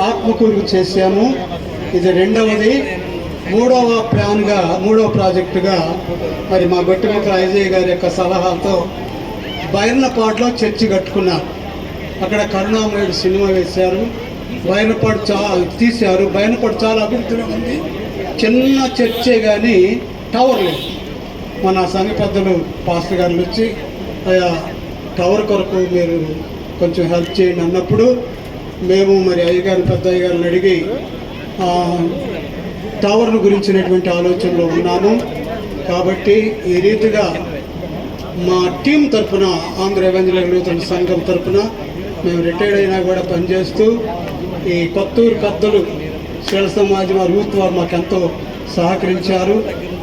ఆత్మకూరు చేశాము. ఇది 2వది. 3వ ప్లాన్గా, 3వ ప్రాజెక్టుగా మరి మా గొట్టిముక్కల ఐజీ గారి యొక్క సలహాతో బైర్నపాడులో చర్చి కట్టుకున్నారు. అక్కడ కరుణామయుడు సినిమా వేశారు, బయనపాడు తీశారు. బయనపాడు చాలా అభివృద్ధిలో ఉంది. చిన్న చర్చే కానీ టవర్ లేదు. మన సంఘ పెద్దలు పాస్టర్ గారు వచ్చి అయ్యా టవర్ కొరకు మీరు కొంచెం హెల్ప్ చేయండి అన్నప్పుడు మేము మరి అయ్యగారు పెద్ద అయ్యగారిని అడిగి టవర్ను గురించినటువంటి ఆలోచనలో ఉన్నాము. కాబట్టి ఈ రీతిగా మా టీం తరఫున ఆంధ్ర ఎవెంజలికల్ లూథరన్ సంఘం తరఫున మేము రిటైర్డ్ అయినా కూడా పనిచేస్తూ ఈ కొత్తూరు పెద్దలు శీల సమాజం వారి యూత్ వారు మాకెంతో సహకరించారు.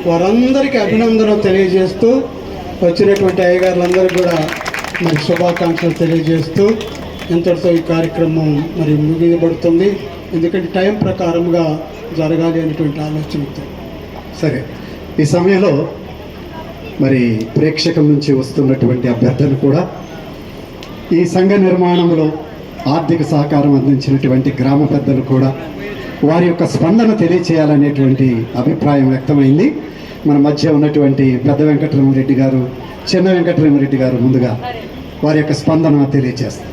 వారందరికీ అభినందనలు తెలియజేస్తూ వచ్చినటువంటి అయ్యగారులందరికీ కూడా మరి శుభాకాంక్షలు తెలియజేస్తూ ఇంతటితో ఈ కార్యక్రమం మరి ముగియబడుతుంది. ఎందుకంటే టైం ప్రకారంగా జరగాలి అనేటువంటి ఆలోచనతో. సరే, ఈ సమయంలో మరి ప్రేక్షకుల నుంచి వస్తున్నటువంటి అభ్యర్థన కూడా ఈ సంఘ నిర్మాణంలో ఆర్థిక సహకారం అందించినటువంటి గ్రామ పెద్దలు కూడా వారి యొక్క స్పందన తెలియచేయాలనేటువంటి అభిప్రాయం వ్యక్తమైంది. మన మధ్య ఉన్నటువంటి పెద్ద వెంకటరామరెడ్డి గారు, చిన్న వెంకటరామరెడ్డి గారు ముందుగా వారి యొక్క స్పందన తెలియజేస్తారు.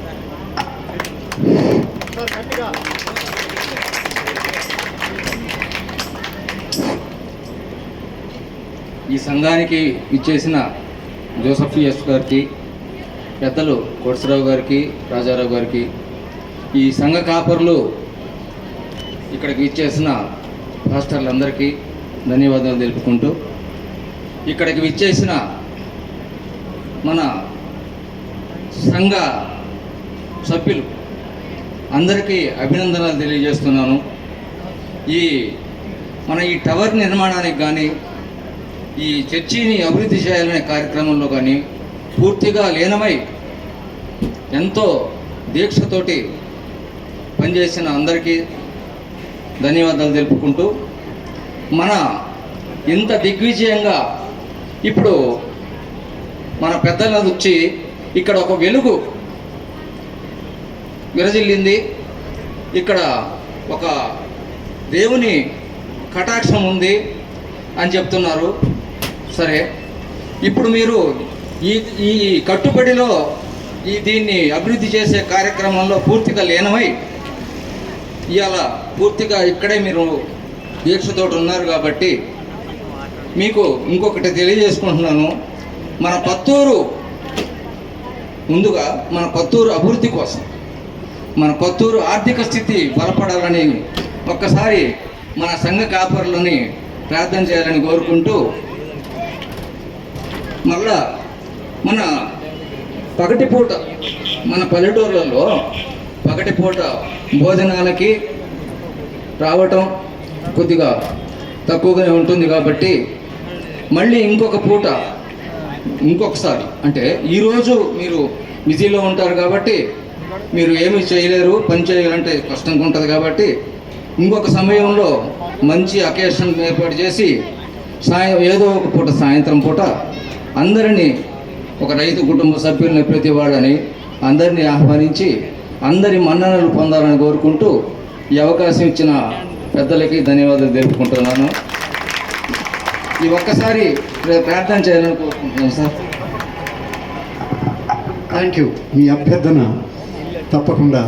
ఈ సంఘానికి ఇచ్చేసిన జోసఫ్ పిఎస్ గారికి, పెద్దలు కోటసరావు గారికి, రాజారావు గారికి, ఈ సంఘ కాపర్లు ఇక్కడికి ఇచ్చేసిన పాస్టర్లందరికీ ధన్యవాదాలు తెలుపుకుంటూ, ఇక్కడికి విచ్చేసిన మన సంఘ సభ్యులు అందరికీ అభినందనలు తెలియజేస్తున్నాను. మన ఈ టవర్ నిర్మాణానికి కానీ, ఈ చర్చిని అభివృద్ధి చేయాలనే కార్యక్రమంలో కానీ పూర్తిగా లీనమై ఎంతో దీక్షతోటి పనిచేసిన అందరికీ ధన్యవాదాలు తెలుపుకుంటూ, మన ఇంత దిగ్విజయంగా ఇప్పుడు మన పెద్దలను వచ్చి ఇక్కడ ఒక వెలుగు విరజిల్లింది. ఇక్కడ ఒక దేవుని కటాక్షం ఉంది అని చెప్తున్నారు. సరే, ఇప్పుడు మీరు ఈ కట్టుబడిలో దీన్ని అభివృద్ధి చేసే కార్యక్రమంలో పూర్తిగా లీనమై ఇవాళ పూర్తిగా ఇక్కడే మీరు దీక్షతోటి ఉన్నారు. కాబట్టి మీకు ఇంకొకటి తెలియజేసుకుంటున్నాను. మన పత్తూరు ముందుగా మన పత్తూరు అభివృద్ధి కోసం, మన పత్తూరు ఆర్థిక స్థితి బలపడాలని ఒక్కసారి మన సంఘ కాపరులని ప్రార్థన చేయాలని కోరుకుంటూ, మళ్ళా మన పగటిపూట మన పల్లెటూర్లలో పగటిపూట భోజనాలకి రావటం కొద్దిగా తక్కువగానే ఉంటుంది. కాబట్టి మళ్ళీ ఇంకొక పూట ఇంకొకసారి, అంటే ఈరోజు మీరు బిజీలో ఉంటారు కాబట్టి మీరు ఏమీ చేయలేరు, పని చేయాలంటే కష్టంగా ఉంటుంది. కాబట్టి ఇంకొక సమయంలో మంచి అకేషన్ ఏర్పాటు చేసి ఏదో ఒక పూట సాయంత్రం పూట అందరినీ, ఒక రైతు కుటుంబ సభ్యుల్ని ప్రతి వాళ్ళని అందరినీ ఆహ్వానించి అందరి మన్ననలు పొందాలని కోరుకుంటూ ఈ అవకాశం ఇచ్చిన పెద్దలకి ధన్యవాదాలు తెలుపుకుంటున్నాను. ఈ ఒక్కసారి ప్రార్థన చేయాలని కోరుకుంటున్నాను సార్. Thank you. మీ అభ్యర్థన తప్పకుండా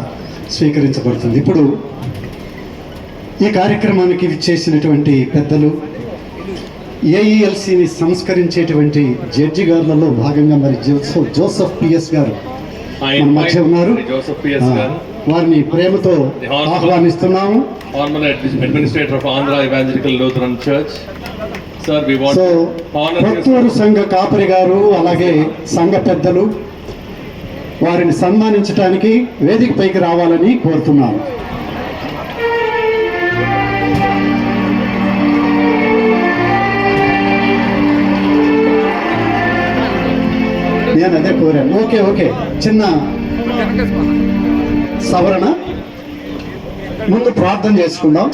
స్వీకరించబడుతుంది. ఇప్పుడు ఈ కార్యక్రమానికి విచ్చేసినటువంటి పెద్దలు, ఏఈఎల్సీని సంస్కరించేటువంటి జడ్జి గారులలో భాగంగా మరి జోసఫ్ పిఎస్ గారు మన మధ్య ఉన్నారు. వారిని ప్రేమతో ఆహ్వానిస్తున్నాము. Administrator of Andhra Evangelical Lutheran Church. Sir, we want so to honor Kotturu సంఘ కాపరి గారు అలాగే సంఘ పెద్దలు వారిని సన్మానించడానికి వేదిక పైకి రావాలని కోరుతున్నాను. నేను అదే కోరాను. ఓకే, చిన్న సవరణ. ముందు ప్రార్థన చేసుకుందాం.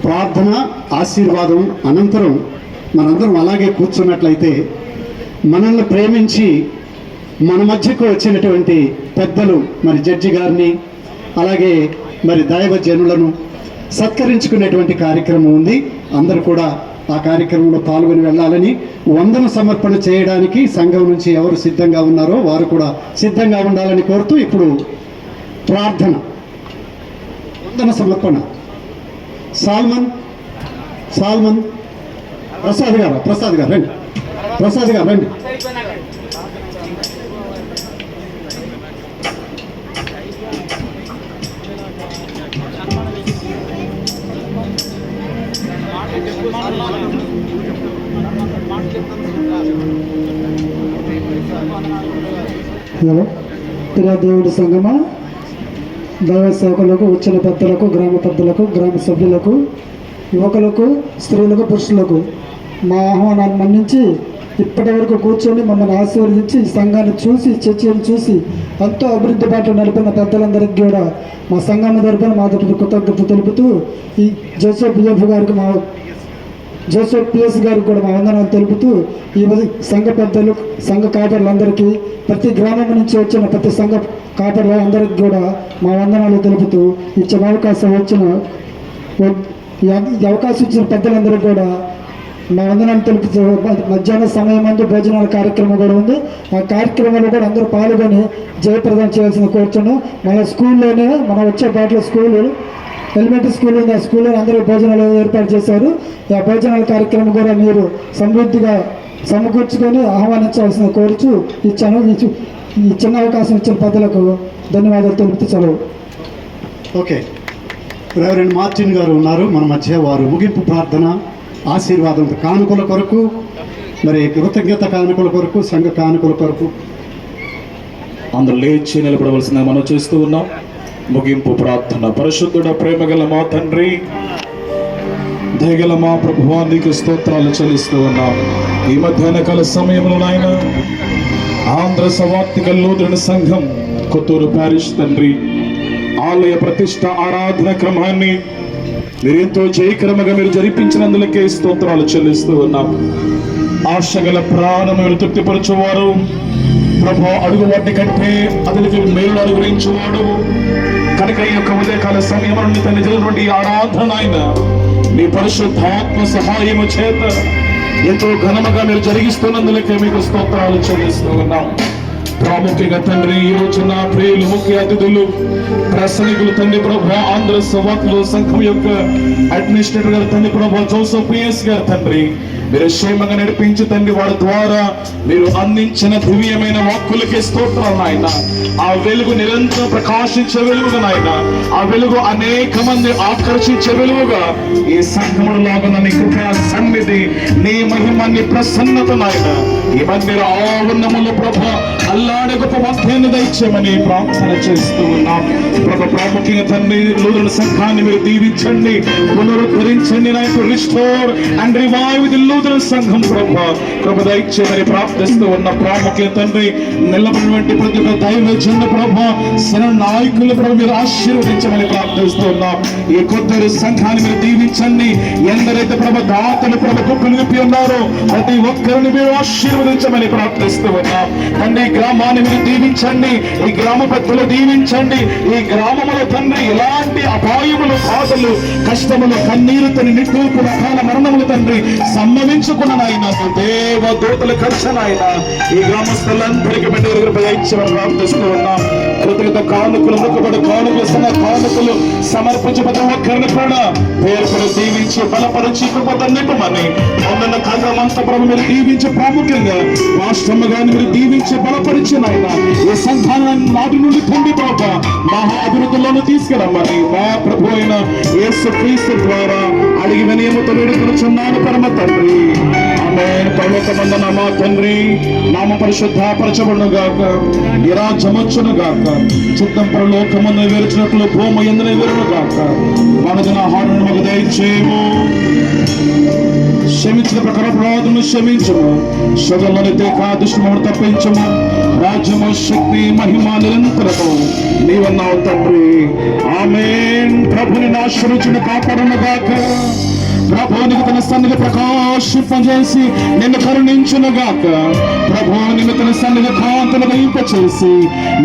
ప్రార్థన, ఆశీర్వాదం అనంతరం మనందరం అలాగే కూర్చున్నట్లయితే మనల్ని ప్రేమించి మన మధ్యకు వచ్చినటువంటి పెద్దలు మరి జడ్జి గారిని అలాగే మరి దైవ జనులను సత్కరించుకునేటువంటి కార్యక్రమం ఉంది. అందరూ కూడా ఆ కార్యక్రమంలో పాల్గొని వెళ్ళాలని, వందన సమర్పణ చేయడానికి సంఘం నుంచి ఎవరు సిద్ధంగా ఉన్నారో వారు కూడా సిద్ధంగా ఉండాలని కోరుతూ ఇప్పుడు ప్రార్థన, వందన సమర్పణ. సాల్మన్ ప్రసాద్ గారు రండి. ప్రసాద్ గారు రండి. హలో, ప్రియా దేవుడి సంగమా, దైవ సేవకులకు, వచ్చిన పెద్దలకు, గ్రామ పెద్దలకు, గ్రామ సభ్యులకు, యువకులకు, స్త్రీలకు, పురుషులకు మా ఆహ్వానాన్ని మన్నించి ఇప్పటి వరకు కూర్చొని మమ్మల్ని ఆశీర్వదించి ఈ సంఘాన్ని చూసి, చర్చను చూసి ఎంతో అభివృద్ధి బాట నడిపిన పెద్దలందరికీ కూడా మా సంఘం తరపున మా తరపున కృతజ్ఞత తెలుపుతూ, ఈ జోసెఫ్ పిఎస్ గారికి కూడా మా వందనాలు తెలుపుతూ, ఈ సంఘ పెద్దలు, సంఘ కాపర్లందరికీ, ప్రతి గ్రామం నుంచి వచ్చిన ప్రతి సంఘ కాపర్లందరికీ కూడా మా వందనాలు తెలుపుతూ, ఇచ్చిన అవకాశం ఇచ్చిన పెద్దలందరికీ కూడా మా వందనాలు తెలుపుతూ, మధ్యాహ్న సమయం అందు భోజనాల కార్యక్రమం కూడా ఉంది. ఆ కార్యక్రమంలో కూడా అందరూ పాల్గొని జయప్రదం చేయాల్సిన కోరుచున్నాం. మన స్కూల్లోనే, మన వచ్చే పాటలో ఎలిమెంటరీ స్కూల్ ఉంది, ఆ స్కూల్లో అందరూ భోజనాలు ఏర్పాటు చేశారు. ఆ భోజనాల కార్యక్రమం కూడా మీరు సమృద్ధిగా సమకూర్చుకొని ఆహ్వానించాల్సిన కోరుచు ఇచ్చాను. ఈ చిన్న అవకాశం ఇచ్చిన పెద్దలకు ధన్యవాదాలు తెలుపుతూ సెలవు. ఓకే, రెవరెండ్ మార్టిన్ గారు ఉన్నారు మన మధ్య. వారు ముగింపు ప్రార్థన, ఆశీర్వాదం, కానుకల కొరకు, మరి కృతజ్ఞత కానుకల కొరకు, సంఘ కానుకల కొరకు అందరూ లేచి నిలబడవలసిన మనం చేస్తూ ఉన్నాం. ముగింపు ప్రార్థన. పరిశుద్ధుడ, ప్రేమగల మా తండ్రి, దయగల మా ప్రభువా, నీకు స్తోత్రాలు చెల్లిస్తూ ఉన్నాం. ఈ మధ్యాహ్న కాల సమయంలో నాయన ఆంధ్ర సవార్థిక లూథరన్ సంఘం కొత్తూరు ప్యారిష్ తండ్రి ఆలయ ప్రతిష్ట ఆరాధన క్రమాన్ని మీరు ఎంతో జయకరముగా మీరు జరిపించినందులకే స్తోత్రాలు చెల్లిస్తూ ఉన్నాం. ఆశగల ప్రాణం మీరు తృప్తిపరచువారు ప్రభు, అడుగు వాటి కంటే అతనికి మేలు అనుగ్రహించువాడు కనుక ఈ యొక్క ఉదయకాల సమయం నుండి తన జరిగినటువంటి ఆరాధన ఆయన మీ పరిశుద్ధాత్మ సహాయము చేత ఎంతో ఘనముగా మీరు జరిగిస్తున్నందులకే మీకు స్తోత్రాలు చెల్లిస్తూ ఉన్నాం. ప్రాముఖ్యంగా తండ్రి, ఈ రోజు నా ప్రియులు, ముఖ్య అతిథులు, ప్రసంగికులు తండ్రి ప్రభు, ఆంధ్ర సవార్తలు సంఘం యొక్క అడ్మినిస్ట్రేటర్ గారు తండ్రి ప్రభు జోసెఫ్ పిఎస్ గారు తండ్రి, మీరు క్షేమంగా నడిపించి తండ్రి వారి ద్వారా మీరు అందించిన దివ్యమైన వాక్కులకే స్తోత్రాలు నాయన. ఆ వెలుగు నిరంతరం ప్రకాశించే వెలుగుగా నాయన, ఆ వెలుగు అనేక మంది ఆకర్షించే వెలుగుగా ఈ సంఘములు లాగా నీ కృపా సన్నిధి, నీ మహిమ, నీ ప్రసన్నత నాయన ఈ మందిర ఆవరణములు ప్రభు అల్లాడే గొప్ప వాక్యాన్ని దయచేయమని ప్రార్థన చేస్తూ ఉన్నాం. ప్రభు, ప్రాముఖ్యంగా తండ్రి లూథరన్ సంఘాన్ని మీరు దీవించండి, పునరుద్ధరించండి నాయకు. Restore and revive the Lutheran సంఘం ప్రభు దయచేయమని ప్రార్థిస్తూ ఉన్న ప్రాముఖ్య తండ్రి నిలబడినటువంటి ప్రతి ఒక్క దైవజనుల ప్రభు, శరణ నాయకులు ప్రభు మీరు ఆశీర్వదించమని ప్రార్థిస్తూ ఉన్నాం. ఈ కొత్తూరు సంఘాన్ని మీరు దీవించండి. ఎందరైతే ప్రభు దాతలు ప్రభు కుప్పలు నింపి ఉన్నారో ప్రతి ఒక్కరిని మీరు ఆశీర్వదించమని ప్రార్థిస్తూ ఉన్నాం. తండ్రి, గ్రామాన్ని మీరు దీవించండి, ఈ గ్రామ పెద్దలు దీవించండి. ఈ గ్రామములో తండ్రి ఎలాంటి అపాయములు, బాధలు, కష్టములు, కన్నీరు తని నిట్టూర్పు రకాల మరణములు తండ్రి సంభవించుకున్న నాయన దేవ దూతలు ఖర్చనాయన ఈ గ్రామస్తులందరికీ బిడ్డలు ప్రార్థిస్తూ ఉన్నాం. కృతజ్ఞత కానుకలు, మొక్కుబడి కానుకలు, సన్న కానుకలు సమర్పించి ప్రతి ఒక్కరిని కూడా పేరు దీవించి బలపరిచి నింపమని మొన్న కాలమంతా ప్రభు మీరు దీవించి, ప్రాముఖ్యంగా రాష్ట్రము గాని మీరు దీవించి బలపరిచిన ఆయన ఈ సంఘాన్ని నాటి నుండి పొంది ప్రభు మహా అభివృద్ధిలోనూ తీసుకురమ్మని మా ప్రభు అయిన యేసు క్రీస్తు ద్వారా అడిగి వినయముతో వేడుకొనుచున్నాను పరమ తండ్రి. ఆమేన్. పరలోకమందున మా తండ్రి నామ పరిశుద్ధపరచబడును గాక, నీ రాజ్యమొచ్చును గాక, చిత్తం పరలోకమందు నెరవేర్చినట్లు భూమి యందు నెరవేరును గాక. మనదిన ఆహారమును మాకు దయచేయము, క్షమించిన ప్రకారం అపరాధములను క్షమించము, శోధనలోని దుష్టులను తప్పించము. రాజ్యము, శక్తి, మహిమ నిరంతరము నీవన్నావు తండ్రి. ఆమేన్. ప్రభుని ఆశీర్వదించును కాపాడును గాక, ప్రభువునికి తన సన్నిధి ప్రకాశింపజేసి నిన్ను కరుణించును గాక, ప్రభు నిన్ను తన సన్నిధి కాంతులు దయింపచేసి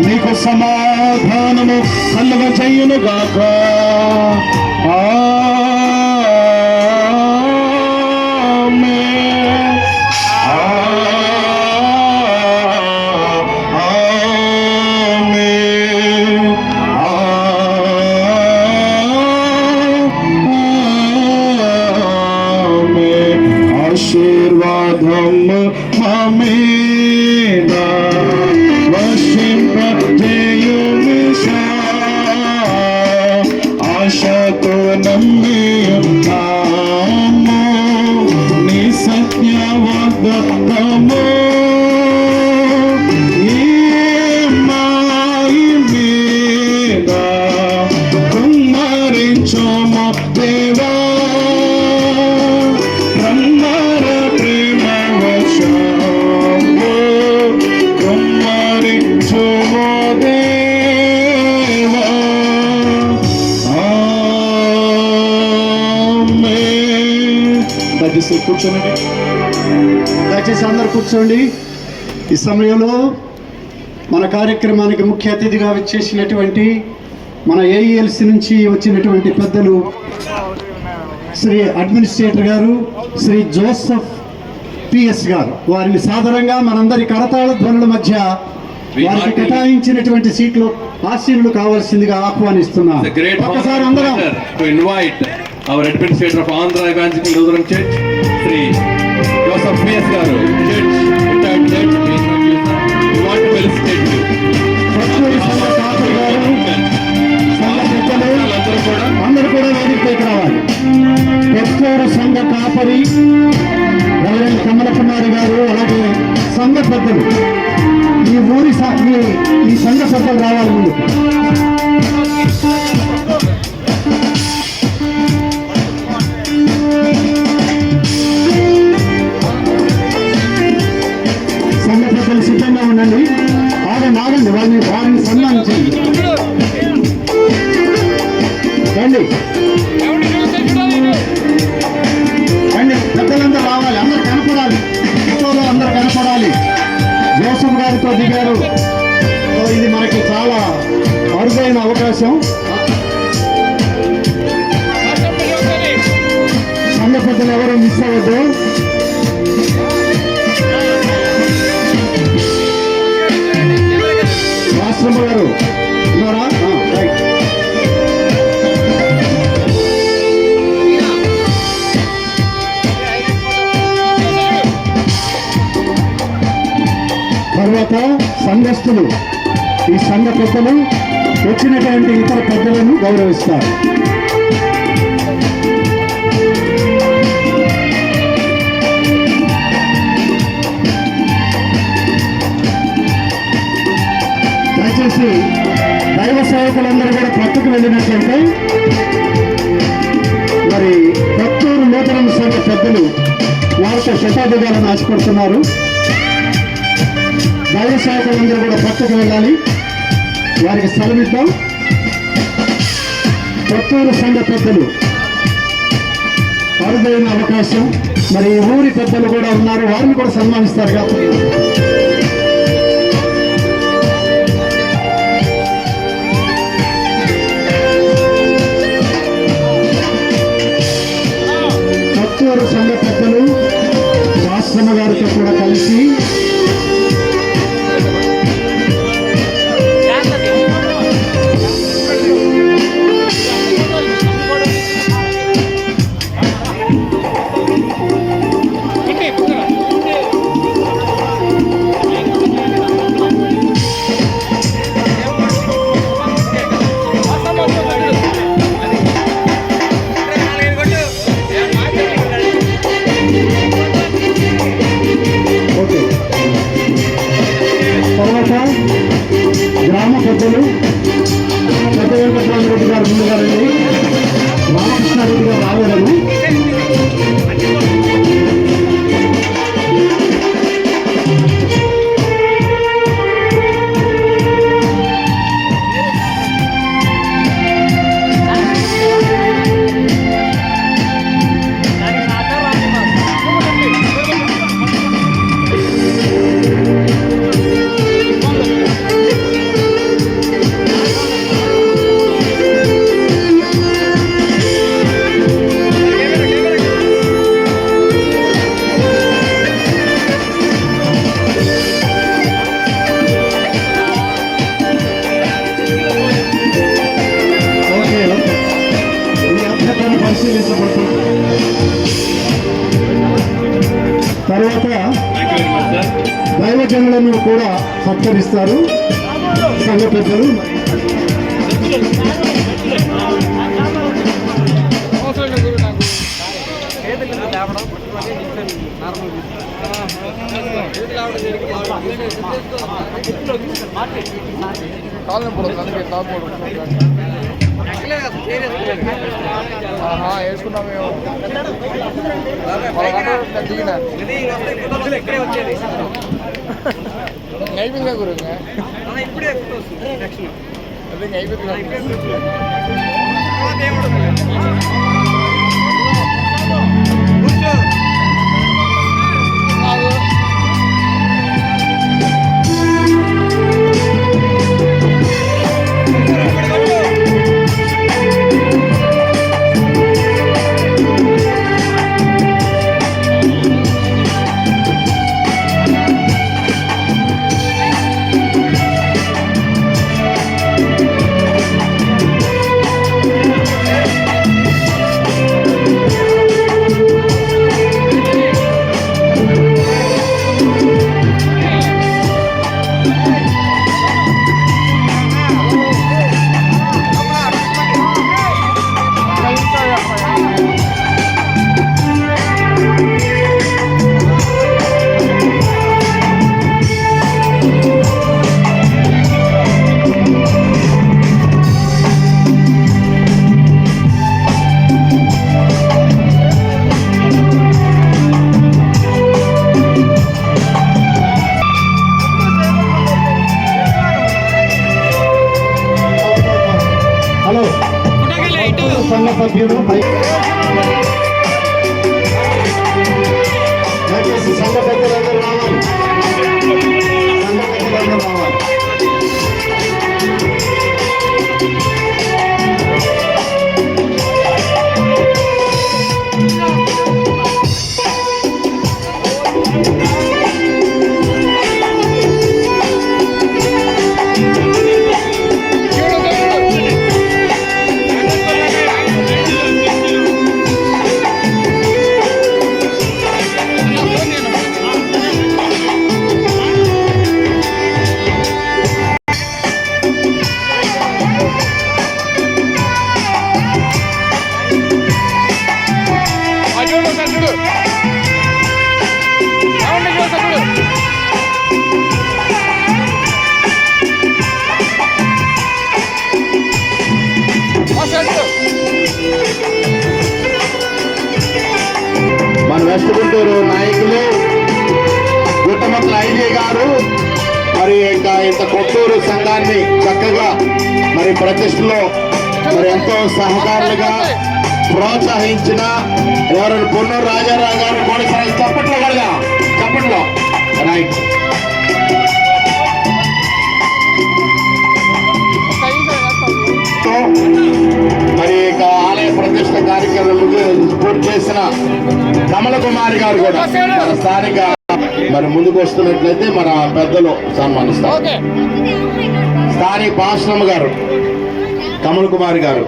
నీకు సమాధానము కలుగజేయును గాక. నమ్మి ఉన్నాము నీ సత్య వాగ్దత్తము ఈ మాయి మీద కుమ్మరించుము దేవా బ్రహ్మర ప్రేమ వర్షము కుమ్మరించుము దేవా ఆమేన్. దయచేసి కూర్చోండి. దయచేసి అందరు కూర్చోండి. ఈ సమయంలో మన కార్యక్రమానికి ముఖ్య అతిథిగా వచ్చేసినటువంటి మన ఏఈఎల్సి నుంచి వచ్చినటువంటి పెద్దలు శ్రీ అడ్మినిస్ట్రేటర్ గారు శ్రీ జోసఫ్ పిఎస్ గారు, వారిని సాధారణంగా మనందరి కరతాళ ధ్వనుల మధ్య వారికి కేటాయించినటువంటి సీట్లు ఆశీనులు కావాల్సిందిగా ఆహ్వానిస్తున్నాం. It's a great ఒకసారి అందరం honor to invite our administrator of Andhra Evangelical Lutheran Church, Sri Joseph P.S. Garu, Judge, retired judge. We want to felicitate you. కస్తూరి సంఘ కాపరి గారు, సంఘ పెద్దలు అందరూ కూడా వేదికపైకి రావాలి. కస్తూరి సంఘ కాపరి రెవరెండ్ కమల కుమారి గారు, అలాగే సంఘ పెద్దలు, ఈ ఊరి ఈ సంఘ పెద్దలు రావాలి ముందు. సంఘ పెద్దలు సిద్ధంగా ఉండండి. ఆగండి, వారిని సన్మానించండి. రండి పెద్దలందరూ రావాలి, అందరు కనపడాలి, ఫోటోలో అందరు కనపడాలి. జోసఫ్ గారితో దిగారు. సో ఇది మనకి చాలా అరుదైన అవకాశం. సంఘ పెద్దలు ఎవరు మిస్ అవ్వద్దు. రాష్ట్రమ్మ గారు ఉన్నారా? రైట్. తర్వాత సంఘస్థులు, ఈ సంఘ పెద్దలు వచ్చినటువంటి ఇతర పెద్దలను గౌరవిస్తారు. దయచేసి దైవ సేవకులందరూ కూడా పక్కకు వెళ్ళినట్లయితే మరి కొత్తూరు నూతన సంఘ పెద్దలు వారితో శతాధికాలను ఆశపడుతున్నారు. దైవ సేవకులందరూ కూడా పక్కకు వెళ్ళాలి, వారికి స్థలం ఇద్దాం. కొత్తూరు సంఘ పెద్దలు అరుదైన అవకాశం. మరి ఊరి పెద్దలు కూడా ఉన్నారు, వారిని కూడా సన్మానిస్తారు కాబట్టి కొత్తూరు సంఘ పెద్దలు రాష్ట్రమ్మ గారితో కూడా కలిసి గ్రామ పెద్దలు పెద్ద వెంకటరామరెడ్డి గారు ముందుగా రండి. రామకృష్ణారెడ్డి గారు రావాలను. తర్వాత దైవజనులను కూడా సత్కరిస్తారు సంఘ పెద్దలు. వేసుకున్నాం మేము అయిపోయిందా గురు అదే అయిపోయింది. హలో సంఘ సభ్యులు దయచేసి సంఘ పెద్దలందరూ రావాలి. సంఘ పెద్దలందరూ రావాలి. మన వెస్ట్ గుంటూరు నాయకులు గుట్టమట్ల ఐజీ గారు మరి ఇంకా ఇంత కొత్తూరు సంఘాన్ని చక్కగా మరి ప్రతిష్టలో మరి ఎంతో సహకారులుగా ప్రోత్సహించిన ఎవరైనా పొన్నూరు రాజారావు గారు కూడా చప్పట్లో కడగా చప్పట్లో రైట్. మరి ఇక ఆలయ ప్రతిష్ట కార్యక్రమాలకు పూర్తి చేసిన కమల కుమారి గారు కూడా మన స్థానిక మరి ముందుకు వస్తున్నట్లయితే మన పెద్దలు సన్మానిస్తారు. స్థానిక పాశ్రమ గారు కమల కుమారి గారు